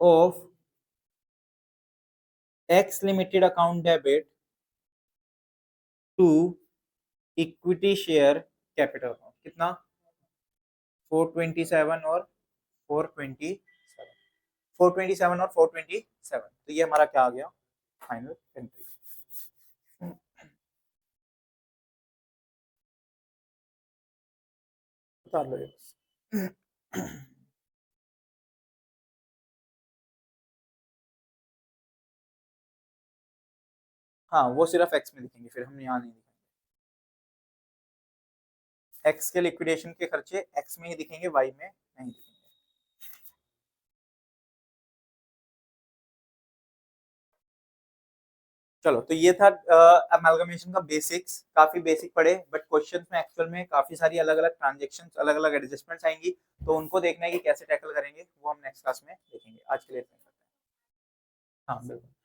Speaker 1: of X limited account debit to equity share capital account, कितना 427 और 427, 427 और 427, तो ये हमारा क्या आ गया, फाइनल एंट्री। बता लो ये बस। हाँ वो सिर्फ एक्स में दिखेंगे, फिर हम यहाँ नहीं दिखेंगे, एक्स के लिक्विडेशन के खर्चे एक्स में ही दिखेंगे, वाई में नहीं दिखेंगे। चलो तो ये था अमेलगमेशन का बेसिक्स, काफी बेसिक पढ़े, बट क्वेश्चंस में एक्चुअल में काफी सारी अलग अलग ट्रांजेक्शन, अलग अलग एडजस्टमेंट्स आएंगी, तो उनको देखना है कि कैसे टैकल करेंगे, वो हम नेक्स्ट क्लास में देखेंगे। आज के लिए इतना ही करते हैं। हाँ बिल्कुल।